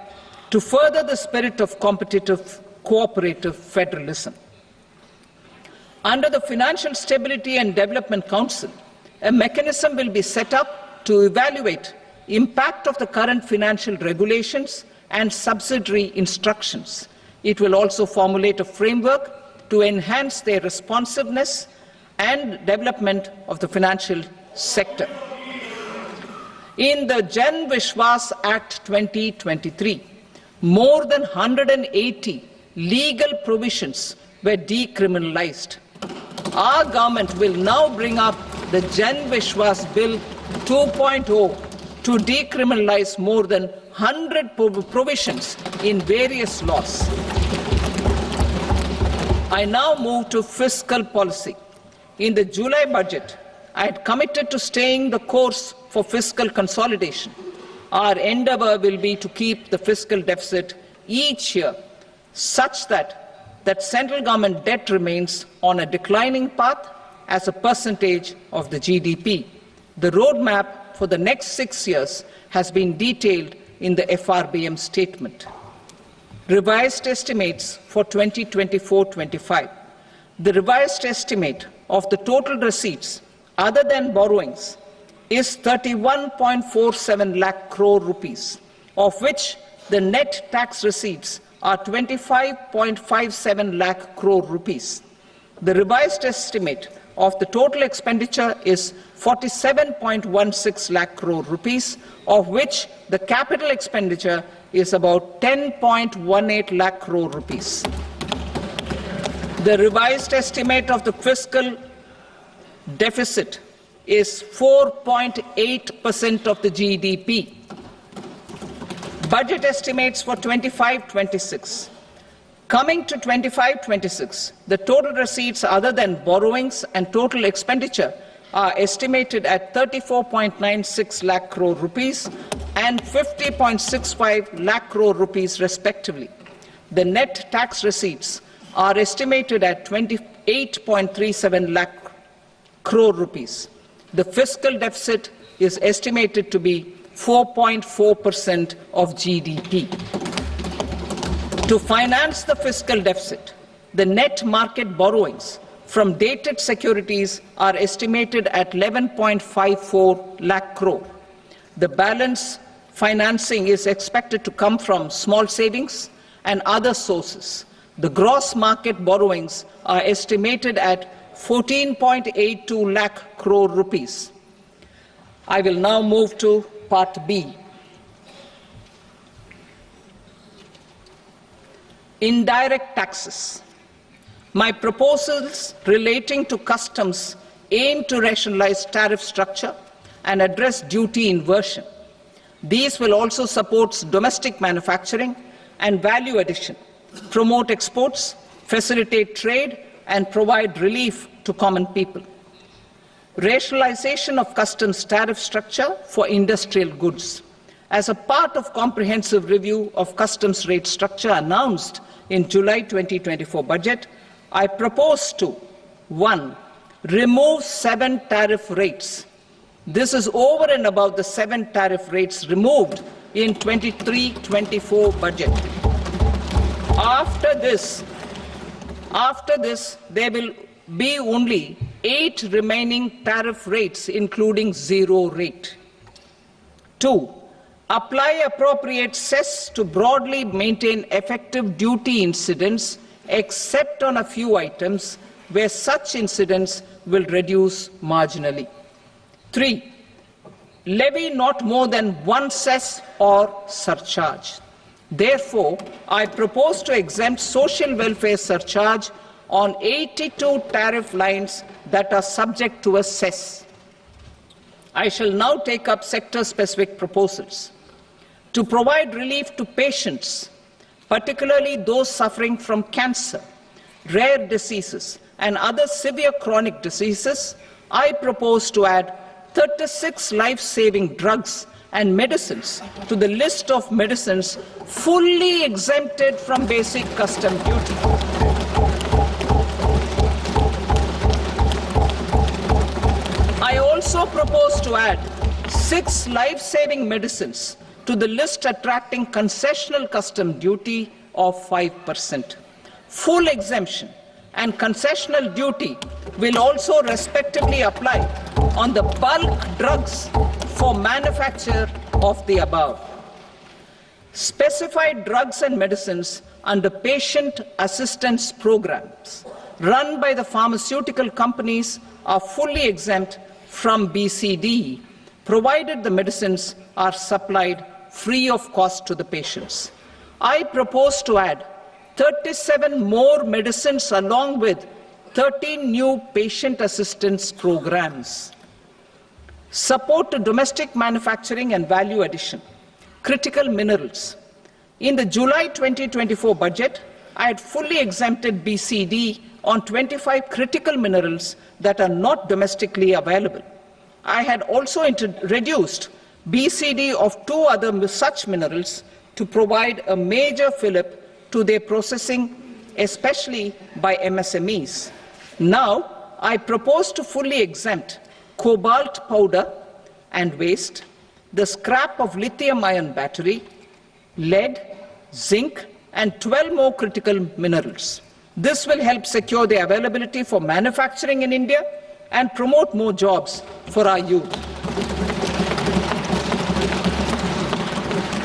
to further the spirit of competitive, cooperative federalism. Under the Financial Stability and Development Council, a mechanism will be set up to evaluate impact of the current financial regulations and subsidiary instructions. It will also formulate a framework to enhance their responsiveness and development of the financial sector. In the Jan Vishwas Act 2023, more than 180 legal provisions were decriminalized. Our government will now bring up the Jan Vishwas Bill 2.0 to decriminalize more than 100 provisions in various laws. I now move to fiscal policy. In the July budget, I had committed to staying the course for fiscal consolidation. Our endeavour will be to keep the fiscal deficit each year such that central government debt remains on a declining path as a percentage of the GDP. The roadmap for the next 6 years has been detailed in the FRBM statement. Revised estimates for 2024-25. The revised estimate of the total receipts other than borrowings is 31.47 lakh crore rupees, of which the net tax receipts are 25.57 lakh crore rupees. The revised estimate of the total expenditure is 47.16 lakh crore rupees, of which the capital expenditure is about 10.18 lakh crore rupees. The revised estimate of the fiscal deficit is 4.8% of the GDP. Budget estimates for 25-26. Coming to 25-26, the total receipts other than borrowings and total expenditure are estimated at 34.96 lakh crore rupees and 50.65 lakh crore rupees respectively. The net tax receipts are estimated at 28.37 lakh crore rupees. The fiscal deficit is estimated to be 4.4% of GDP. To finance the fiscal deficit, the net market borrowings from dated securities are estimated at 11.54 lakh crore. The balance financing is expected to come from small savings and other sources. The gross market borrowings are estimated at 14.82 lakh crore rupees. I will now move to Part B. Indirect taxes. My proposals relating to customs aim to rationalize tariff structure and address duty inversion. These will also support domestic manufacturing and value addition, promote exports, facilitate trade, and provide relief to common people. Rationalization of customs tariff structure for industrial goods. As a part of comprehensive review of customs rate structure announced in July 2024 budget, I propose to 1. Remove 7 tariff rates. This is over and above the 7 tariff rates removed in 23-24 budget. After this, there will be only 8 remaining tariff rates, including 0 rate. 2. Apply appropriate cess to broadly maintain effective duty incidence, except on a few items where such incidents will reduce marginally. 3. Levy not more than one cess or surcharge. Therefore, I propose to exempt social welfare surcharge on 82 tariff lines that are subject to a cess. I shall now take up sector-specific proposals. To provide relief to patients, particularly those suffering from cancer, rare diseases, and other severe chronic diseases, I propose to add 36 life-saving drugs and medicines to the list of medicines fully exempted from basic custom duty. I also propose to add 6 life-saving medicines to the list attracting concessional custom duty of 5%. Full exemption and concessional duty will also respectively apply on the bulk drugs for manufacture of the above. Specified drugs and medicines under patient assistance programs run by the pharmaceutical companies are fully exempt from BCD, provided the medicines are supplied free of cost to the patients. I propose to add 37 more medicines along with 13 new patient assistance programs. Support to domestic manufacturing and value addition. Critical minerals. In the July 2024 budget, I had fully exempted BCD on 25 critical minerals that are not domestically available. I had also reduced BCD of 2 other such minerals to provide a major fillip to their processing, especially by MSMEs. Now, I propose to fully exempt cobalt powder and waste, the scrap of lithium-ion battery, lead, zinc, and 12 more critical minerals. This will help secure their availability for manufacturing in India and promote more jobs for our youth.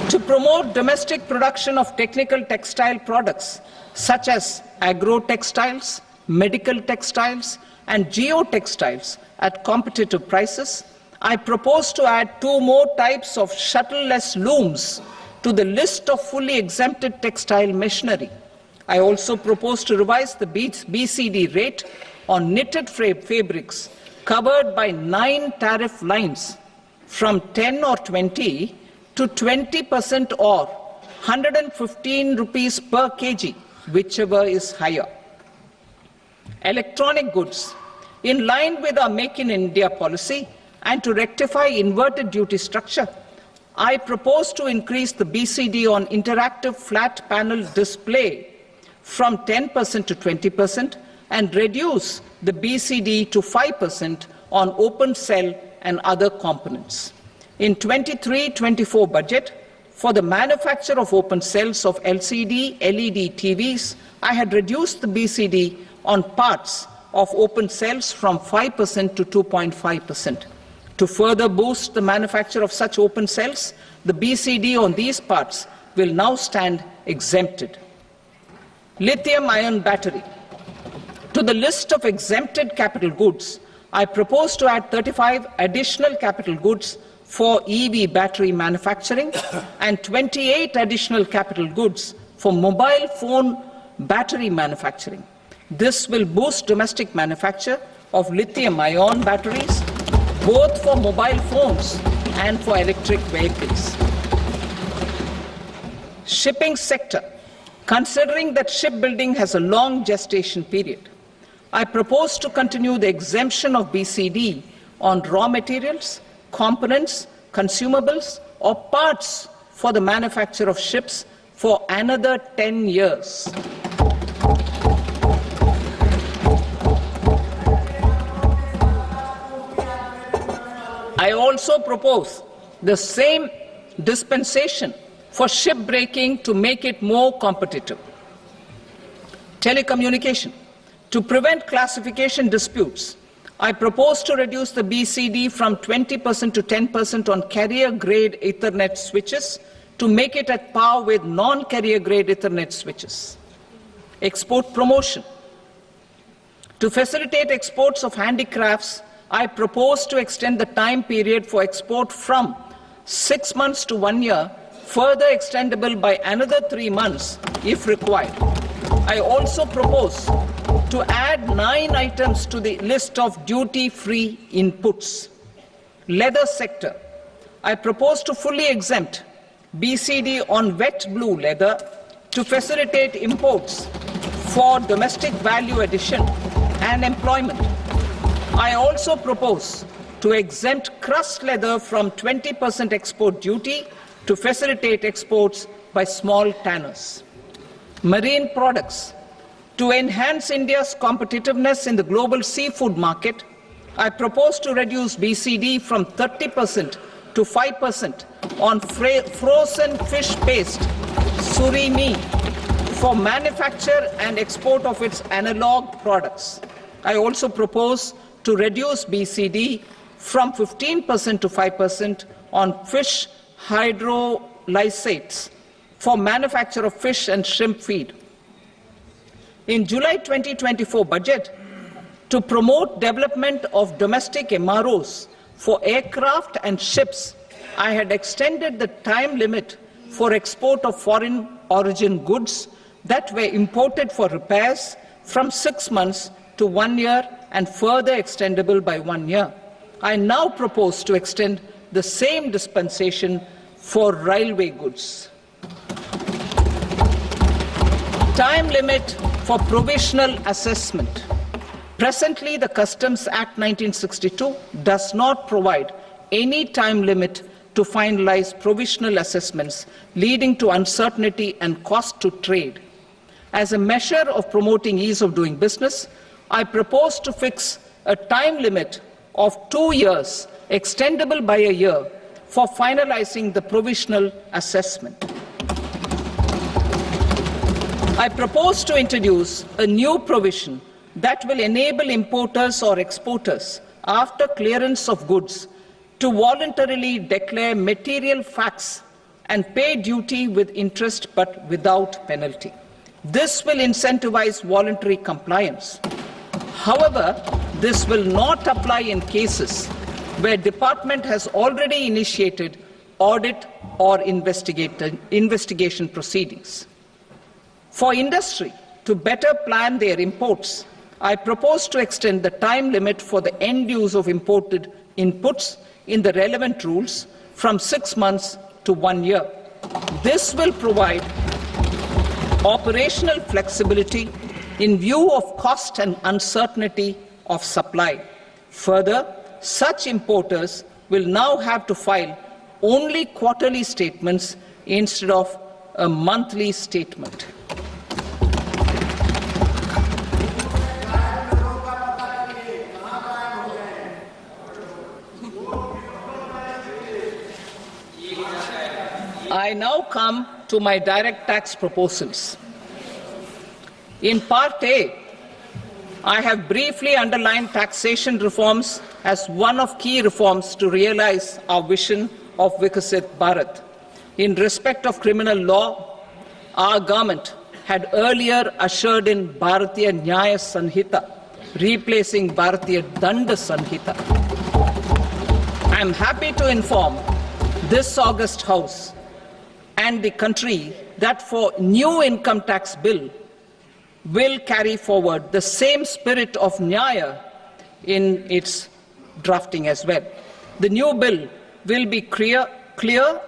To promote domestic production of technical textile products such as agro-textiles, medical textiles, and geotextiles at competitive prices, I propose to add 2 more types of shuttle-less looms to the list of fully exempted textile machinery. I also propose to revise the BCD rate on knitted fabrics covered by 9 tariff lines from 10 or 20 to 20% or 115 rupees per kg, whichever is higher. Electronic goods. In line with our Make in India policy and to rectify inverted duty structure, I propose to increase the BCD on interactive flat panel display from 10% to 20% and reduce the BCD to 5% on open cell and other components. In 23-24 budget, for the manufacture of open cells of LCD, LED TVs, I had reduced the BCD on parts of open cells from 5% to 2.5%. To further boost the manufacture of such open cells, the BCD on these parts will now stand exempted. Lithium-ion battery. To the list of exempted capital goods, I propose to add 35 additional capital goods for EV battery manufacturing and 28 additional capital goods for mobile phone battery manufacturing. This will boost domestic manufacture of lithium-ion batteries, both for mobile phones and for electric vehicles. Shipping sector. Considering that shipbuilding has a long gestation period, I propose to continue the exemption of BCD on raw materials, components, consumables, or parts for the manufacture of ships for another 10 years. I also propose the same dispensation for shipbreaking to make it more competitive. Telecommunication. To prevent classification disputes, I propose to reduce the BCD from 20% to 10% on carrier-grade Ethernet switches to make it at par with non-carrier-grade Ethernet switches. Export promotion. To facilitate exports of handicrafts, I propose to extend the time period for export from 6 months to 1 year, further extendable by another 3 months if required. I also propose to add 9 items to the list of duty-free inputs. Leather sector. I propose to fully exempt BCD on wet blue leather to facilitate imports for domestic value addition and employment. I also propose to exempt crust leather from 20% export duty to facilitate exports by small tanners. Marine products. To enhance India's competitiveness in the global seafood market, I propose to reduce BCD from 30% to 5% on frozen fish paste, surimi, for manufacture and export of its analog products. I also propose to reduce BCD from 15% to 5% on fish hydrolysates for manufacture of fish and shrimp feed. In July 2024 budget, to promote development of domestic MROs for aircraft and ships, I had extended the time limit for export of foreign origin goods that were imported for repairs from 6 months to 1 year and further extendable by 1 year. I now propose to extend the same dispensation for railway goods. Time limit for provisional assessment. Presently, the Customs Act 1962 does not provide any time limit to finalize provisional assessments, leading to uncertainty and cost to trade. As a measure of promoting ease of doing business, I propose to fix a time limit of 2 years, extendable by a year, for finalizing the provisional assessment. I propose to introduce a new provision that will enable importers or exporters, after clearance of goods, to voluntarily declare material facts and pay duty with interest but without penalty. This will incentivize voluntary compliance. However, this will not apply in cases where department has already initiated audit or investigation proceedings. For industry to better plan their imports, I propose to extend the time limit for the end use of imported inputs in the relevant rules from 6 months to 1 year. This will provide operational flexibility in view of cost and uncertainty of supply. Further, such importers will now have to file only quarterly statements instead of a monthly statement. I now come to my direct tax proposals. In Part A, I have briefly underlined taxation reforms as one of key reforms to realize our vision of Vikasit Bharat. In respect of criminal law, our government had earlier ushered in Bharatiya Nyaya Sanhita, replacing Bharatiya Danda Sanhita. I am happy to inform this august House and the country that for new income tax bill will carry forward the same spirit of Nyaya in its drafting as well. The new bill will be clear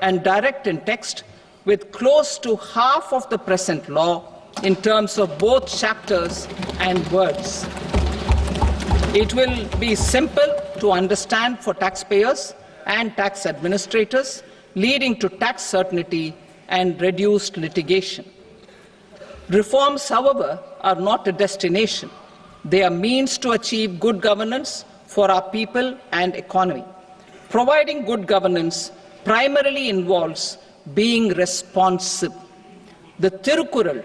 and direct in text, with close to half of the present law in terms of both chapters and words. It will be simple to understand for taxpayers and tax administrators, leading to tax certainty and reduced litigation. Reforms, however, are not a destination. They are means to achieve good governance for our people and economy. Providing good governance primarily involves being responsive. The Tirukural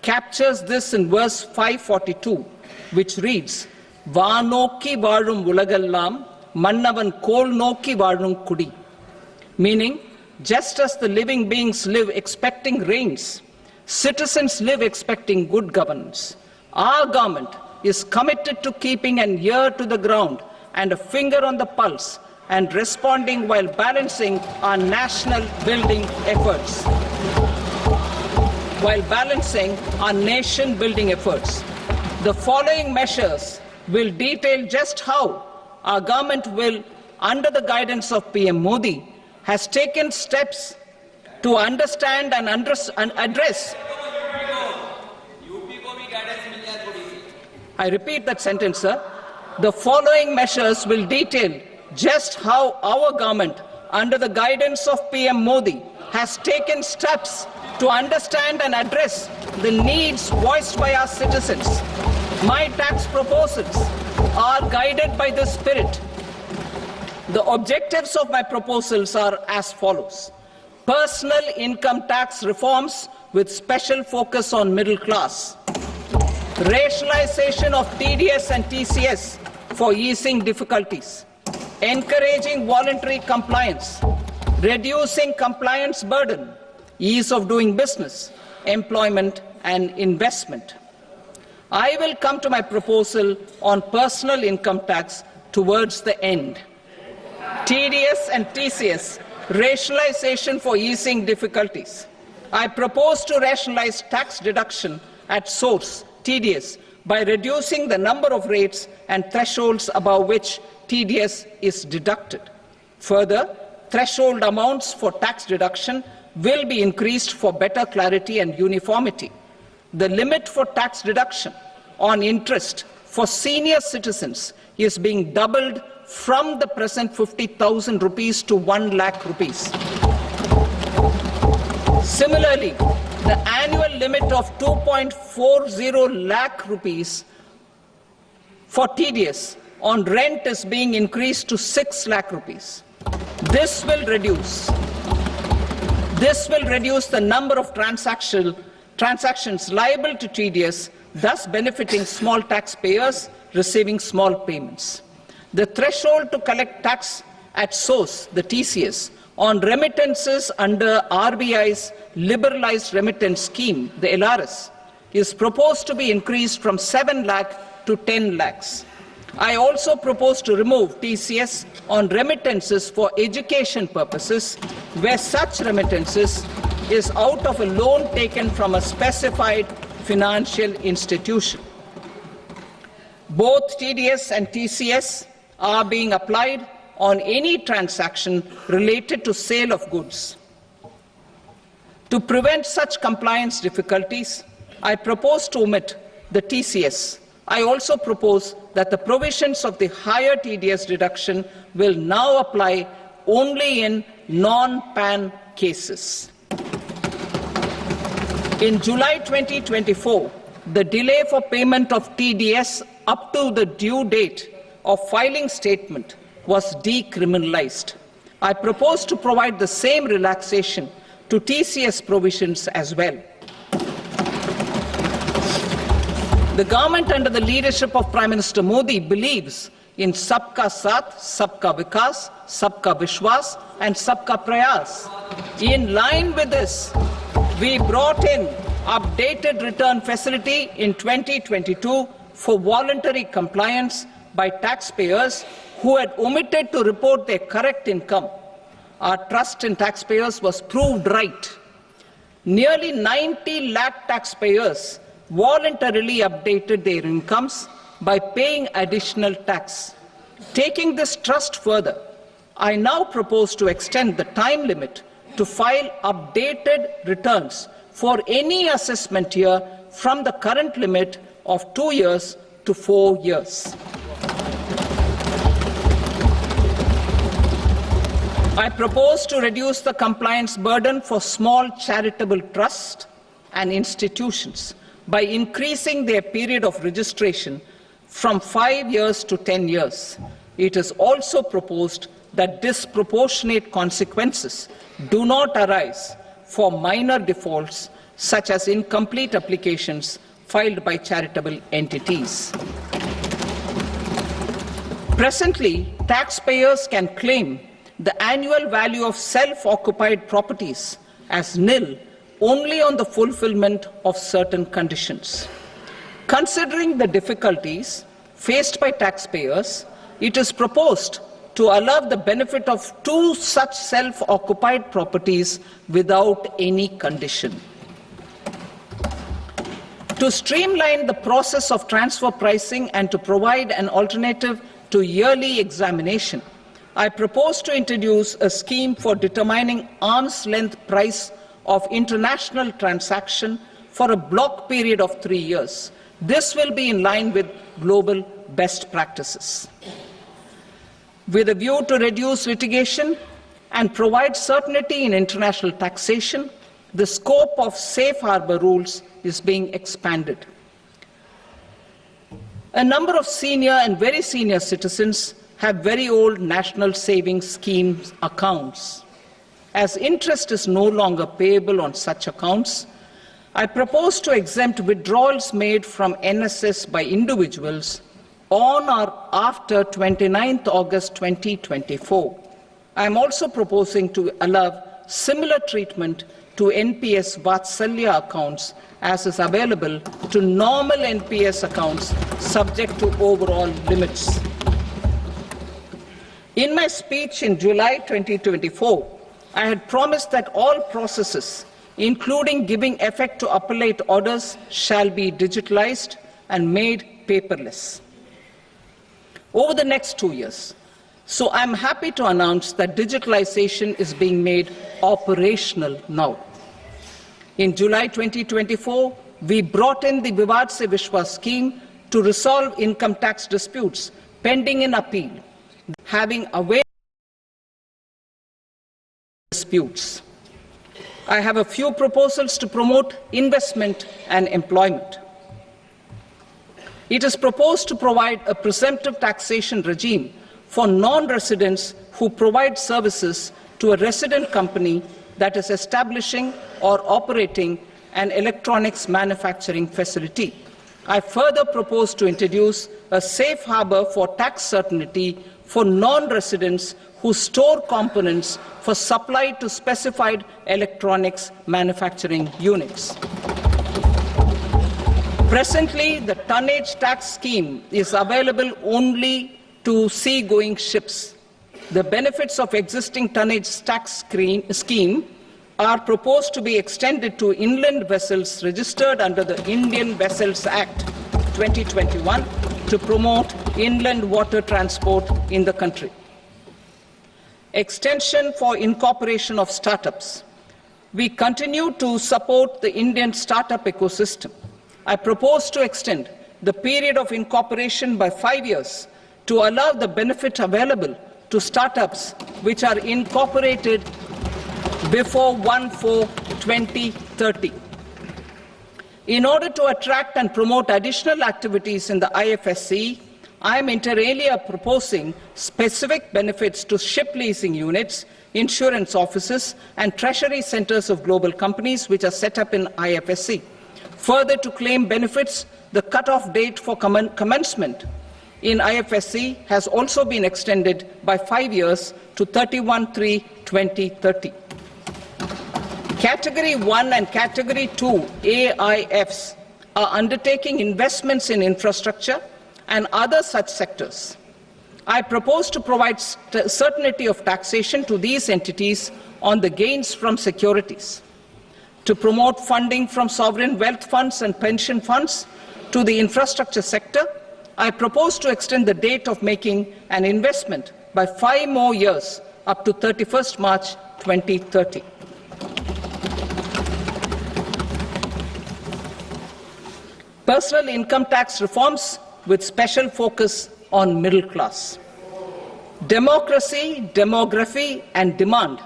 captures this in verse 542, which reads, "Vaanokki vaazhum ulagallam, mannavan kol nokki vaazhum kudi," meaning, just as the living beings live expecting rains, citizens live expecting good governance. Our government is committed to keeping an ear to the ground and a finger on the pulse and responding while balancing our national building efforts. While balancing our nation building efforts. The following measures will detail just how our government will, under the guidance of PM Modi, has taken steps to understand and address. I repeat that sentence, sir. The following measures will detail just how our government, under the guidance of PM Modi, has taken steps to understand and address the needs voiced by our citizens. My tax proposals are guided by this spirit. The objectives of my proposals are as follows. Personal income tax reforms with special focus on middle class. Rationalization of TDS and TCS for easing difficulties. Encouraging voluntary compliance. Reducing compliance burden. Ease of doing business, employment and investment. I will come to my proposal on personal income tax towards the end. TDS and TCS, rationalization for easing difficulties. I propose to rationalize tax deduction at source, TDS, by reducing the number of rates and thresholds above which TDS is deducted. Further, threshold amounts for tax deduction will be increased for better clarity and uniformity. The limit for tax deduction on interest for senior citizens is being doubled from the present 50,000 rupees to 1 lakh rupees. Similarly, the annual limit of 2.40 lakh rupees for TDS on rent is being increased to 6 lakh rupees. This will reduce the number of transactions liable to TDS, thus benefiting small taxpayers receiving small payments. The threshold to collect tax at source, the TCS, on remittances under RBI's liberalized remittance scheme, the LRS, is proposed to be increased from 7 lakh to 10 lakhs. I also propose to remove TCS on remittances for education purposes, where such remittances is out of a loan taken from a specified financial institution. Both TDS and TCS are being applied on any transaction related to sale of goods. To prevent such compliance difficulties, I propose to omit the TCS. I also propose that the provisions of the higher TDS deduction will now apply only in non-PAN cases. In July 2024, the delay for payment of TDS up to the due date of filing statement was decriminalized. I propose to provide the same relaxation to TCS provisions as well. The government under the leadership of Prime Minister Modi believes in Sabka Saath, Sabka Vikas, Sabka Vishwas and Sabka Prayas. In line with this, we brought in updated return facility in 2022 for voluntary compliance by taxpayers who had omitted to report their correct income. Our trust in taxpayers was proved right. Nearly 90 lakh taxpayers voluntarily updated their incomes by paying additional tax. Taking this trust further, I now propose to extend the time limit to file updated returns for any assessment year from the current limit of 2 years to 4 years. I propose to reduce the compliance burden for small charitable trusts and institutions by increasing their period of registration from 5 years to 10 years. It is also proposed that disproportionate consequences do not arise for minor defaults such as incomplete applications filed by charitable entities. Presently, taxpayers can claim the annual value of self-occupied properties as nil only on the fulfillment of certain conditions. Considering the difficulties faced by taxpayers, it is proposed to allow the benefit of 2 such self-occupied properties without any condition. To streamline the process of transfer pricing and to provide an alternative to yearly examination, I propose to introduce a scheme for determining arm's length price of international transaction for a block period of 3 years. This will be in line with global best practices. With a view to reduce litigation and provide certainty in international taxation, the scope of safe harbor rules is being expanded. A number of senior and very senior citizens have very old national savings schemes accounts. As interest is no longer payable on such accounts, I propose to exempt withdrawals made from NSS by individuals on or after 29th August 2024. I am also proposing to allow similar treatment to NPS Vatsalya accounts as is available to normal NPS accounts subject to overall limits. In my speech in July 2024, I had promised that all processes, including giving effect to appellate orders, shall be digitalized and made paperless over the next 2 years. So I'm happy to announce that digitalization is being made operational now. In July 2024, we brought in the Vivad Se Vishwas scheme to resolve income tax disputes pending in appeal, having away disputes. I have a few proposals to promote investment and employment. It is proposed to provide a presumptive taxation regime for non-residents who provide services to a resident company that is establishing or operating an electronics manufacturing facility. I further propose to introduce a safe harbor for tax certainty for non-residents who store components for supply to specified electronics manufacturing units. Presently, the tonnage tax scheme is available only to sea-going ships. The benefits of existing tonnage tax scheme are proposed to be extended to inland vessels registered under the Indian Vessels Act 2021 to promote inland water transport in the country. Extension for incorporation of startups. We continue to support the Indian startup ecosystem. I propose to extend the period of incorporation by 5 years to allow the benefit available to startups which are incorporated before 1/4/2030. In order to attract and promote additional activities in the IFSC, I am inter alia proposing specific benefits to ship leasing units, insurance offices, and treasury centers of global companies which are set up in IFSC. Further, to claim benefits, the cut-off date for commencement in IFSC has also been extended by 5 years to 31/3/2030. Category 1 and Category 2 AIFs are undertaking investments in infrastructure and other such sectors. I propose to provide certainty of taxation to these entities on the gains from securities, to promote funding from sovereign wealth funds and pension funds to the infrastructure sector. I propose to extend the date of making an investment by 5 more years up to 31st March 2030. Personal income tax reforms with special focus on middle class. Democracy, demography, and demand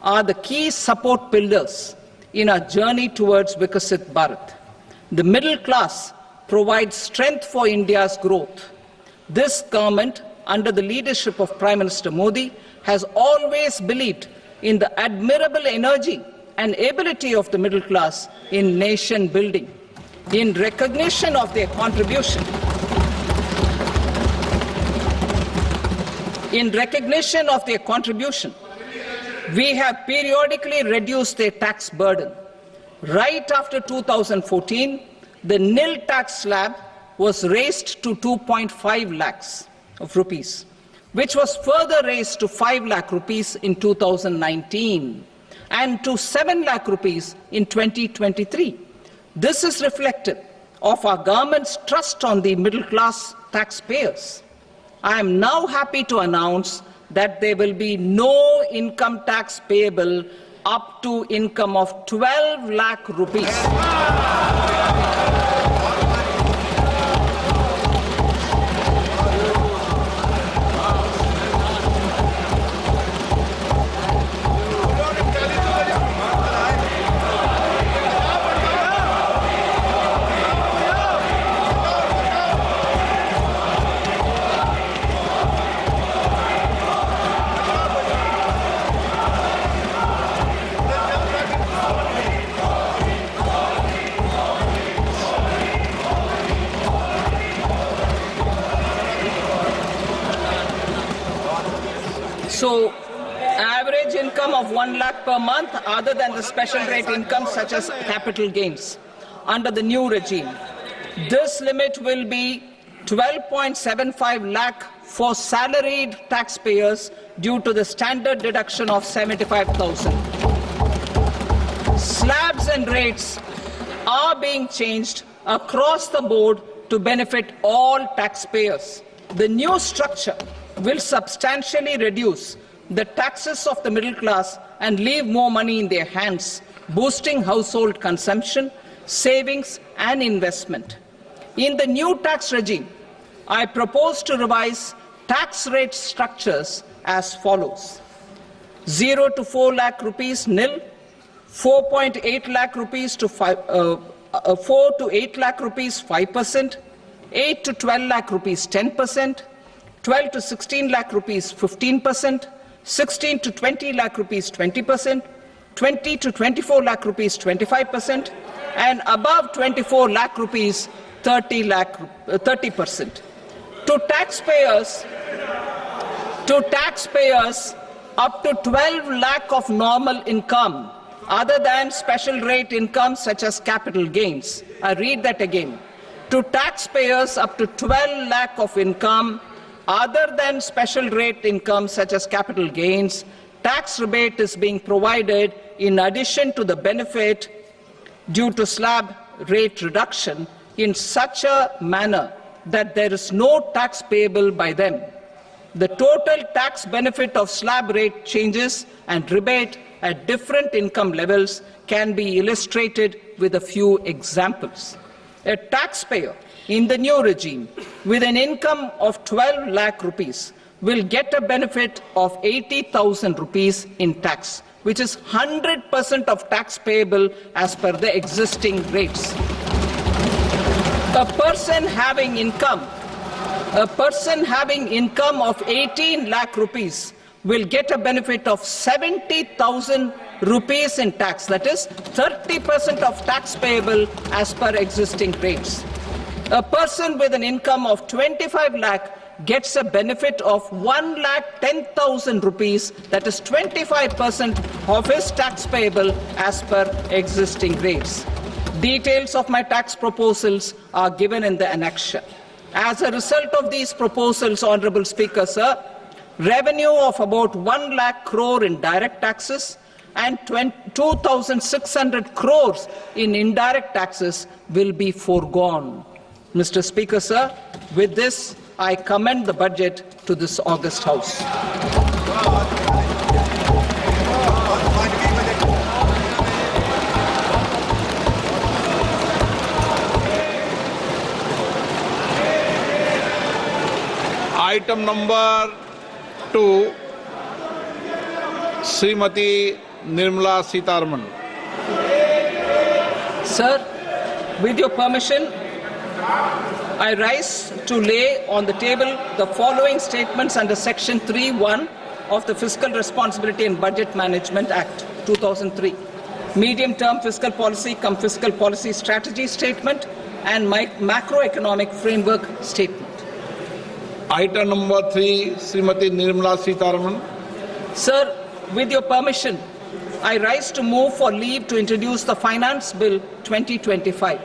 are the key support pillars in our journey towards Vikasit Bharat. The middle class provides strength for India's growth. This government, under the leadership of Prime Minister Modi, has always believed in the admirable energy and ability of the middle class in nation building. In recognition of their contribution, we have periodically reduced their tax burden. Right after 2014, the nil tax slab was raised to 2.5 lakhs of rupees, which was further raised to 5 lakh rupees in 2019 and to 7 lakh rupees in 2023. This is reflective of our government's trust on the middle-class taxpayers. I am now happy to announce that there will be no income tax payable up to income of 12 lakh rupees. So, average income of 1 lakh per month, other than the special rate income such as capital gains, under the new regime. This limit will be 12.75 lakh for salaried taxpayers due to the standard deduction of 75,000. Slabs and rates are being changed across the board to benefit all taxpayers. The new structure will substantially reduce the taxes of the middle class and leave more money in their hands, boosting household consumption, savings and investment. In the new tax regime, I propose to revise tax rate structures as follows: 0 to 4 lakh rupees nil, 4.8 lakh rupees to 4 to 8 lakh rupees 5%, 8 to 12 lakh rupees 10%, 12 to 16 lakh rupees 15%, 16 to 20 lakh rupees 20%, 20 to 24 lakh rupees 25%, and above 24 lakh rupees 30%. To taxpayers up to 12 lakh of normal income, other than special rate income such as capital gains. I read that again. To taxpayers up to 12 lakh of income, other than special rate income such as capital gains, tax rebate is being provided in addition to the benefit due to slab rate reduction in such a manner that there is no tax payable by them. The total tax benefit of slab rate changes and rebate at different income levels can be illustrated with a few examples. A taxpayer in the new regime with an income of 12 lakh rupees will get a benefit of 80,000 rupees in tax, which is 100% of tax payable as per the existing rates. A person having income of 18 lakh rupees will get a benefit of 70,000 rupees in tax, that is 30% of tax payable as per existing rates. A person with an income of 25 lakh gets a benefit of 1,10,000 rupees, that is 25% of his tax payable as per existing rates. Details of my tax proposals are given in the annexure. As a result of these proposals, Honourable Speaker, sir, revenue of about 1 lakh crore in direct taxes and 2,600 crores in indirect taxes will be foregone. Mr. Speaker, sir, with this, I commend the budget to this august House. Item number 2, Srimati Nirmala Sitharaman. Sir, with your permission, I rise to lay on the table the following statements under Section 3(1) of the Fiscal Responsibility and Budget Management Act 2003, medium-term fiscal policy cum fiscal policy strategy statement and macroeconomic framework statement. Item number 3, Srimati Nirmala Sitharaman. Sir, with your permission, I rise to move for leave to introduce the Finance Bill 2025.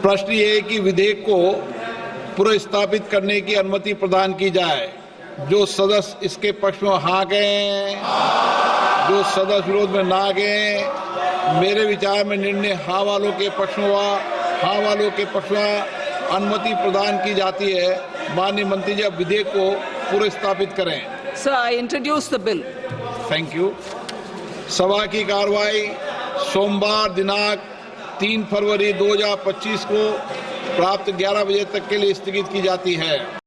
प्रश्न ये है कि विधेयक को पुनर्स्थापित करने की अनुमति प्रदान की जाए। जो सदस्य इसके पक्ष में हाँ कहें, जो सदस्य विरोध में ना कहें। मेरे विचार में निर्णय हाँ वालों के पक्ष में हुआ। हाँ वालों के पक्ष में अनुमति प्रदान की जाती है। माननीय मंत्री जी, अब विधेयक को पुनर्स्थापित करें। Sir, I introduce the bill. Thank you. सभा की कार्रवाई सोमवार दिनांक 3 फरवरी 2025 को प्राप्त 11 बजे तक के लिए स्थगित की जाती है।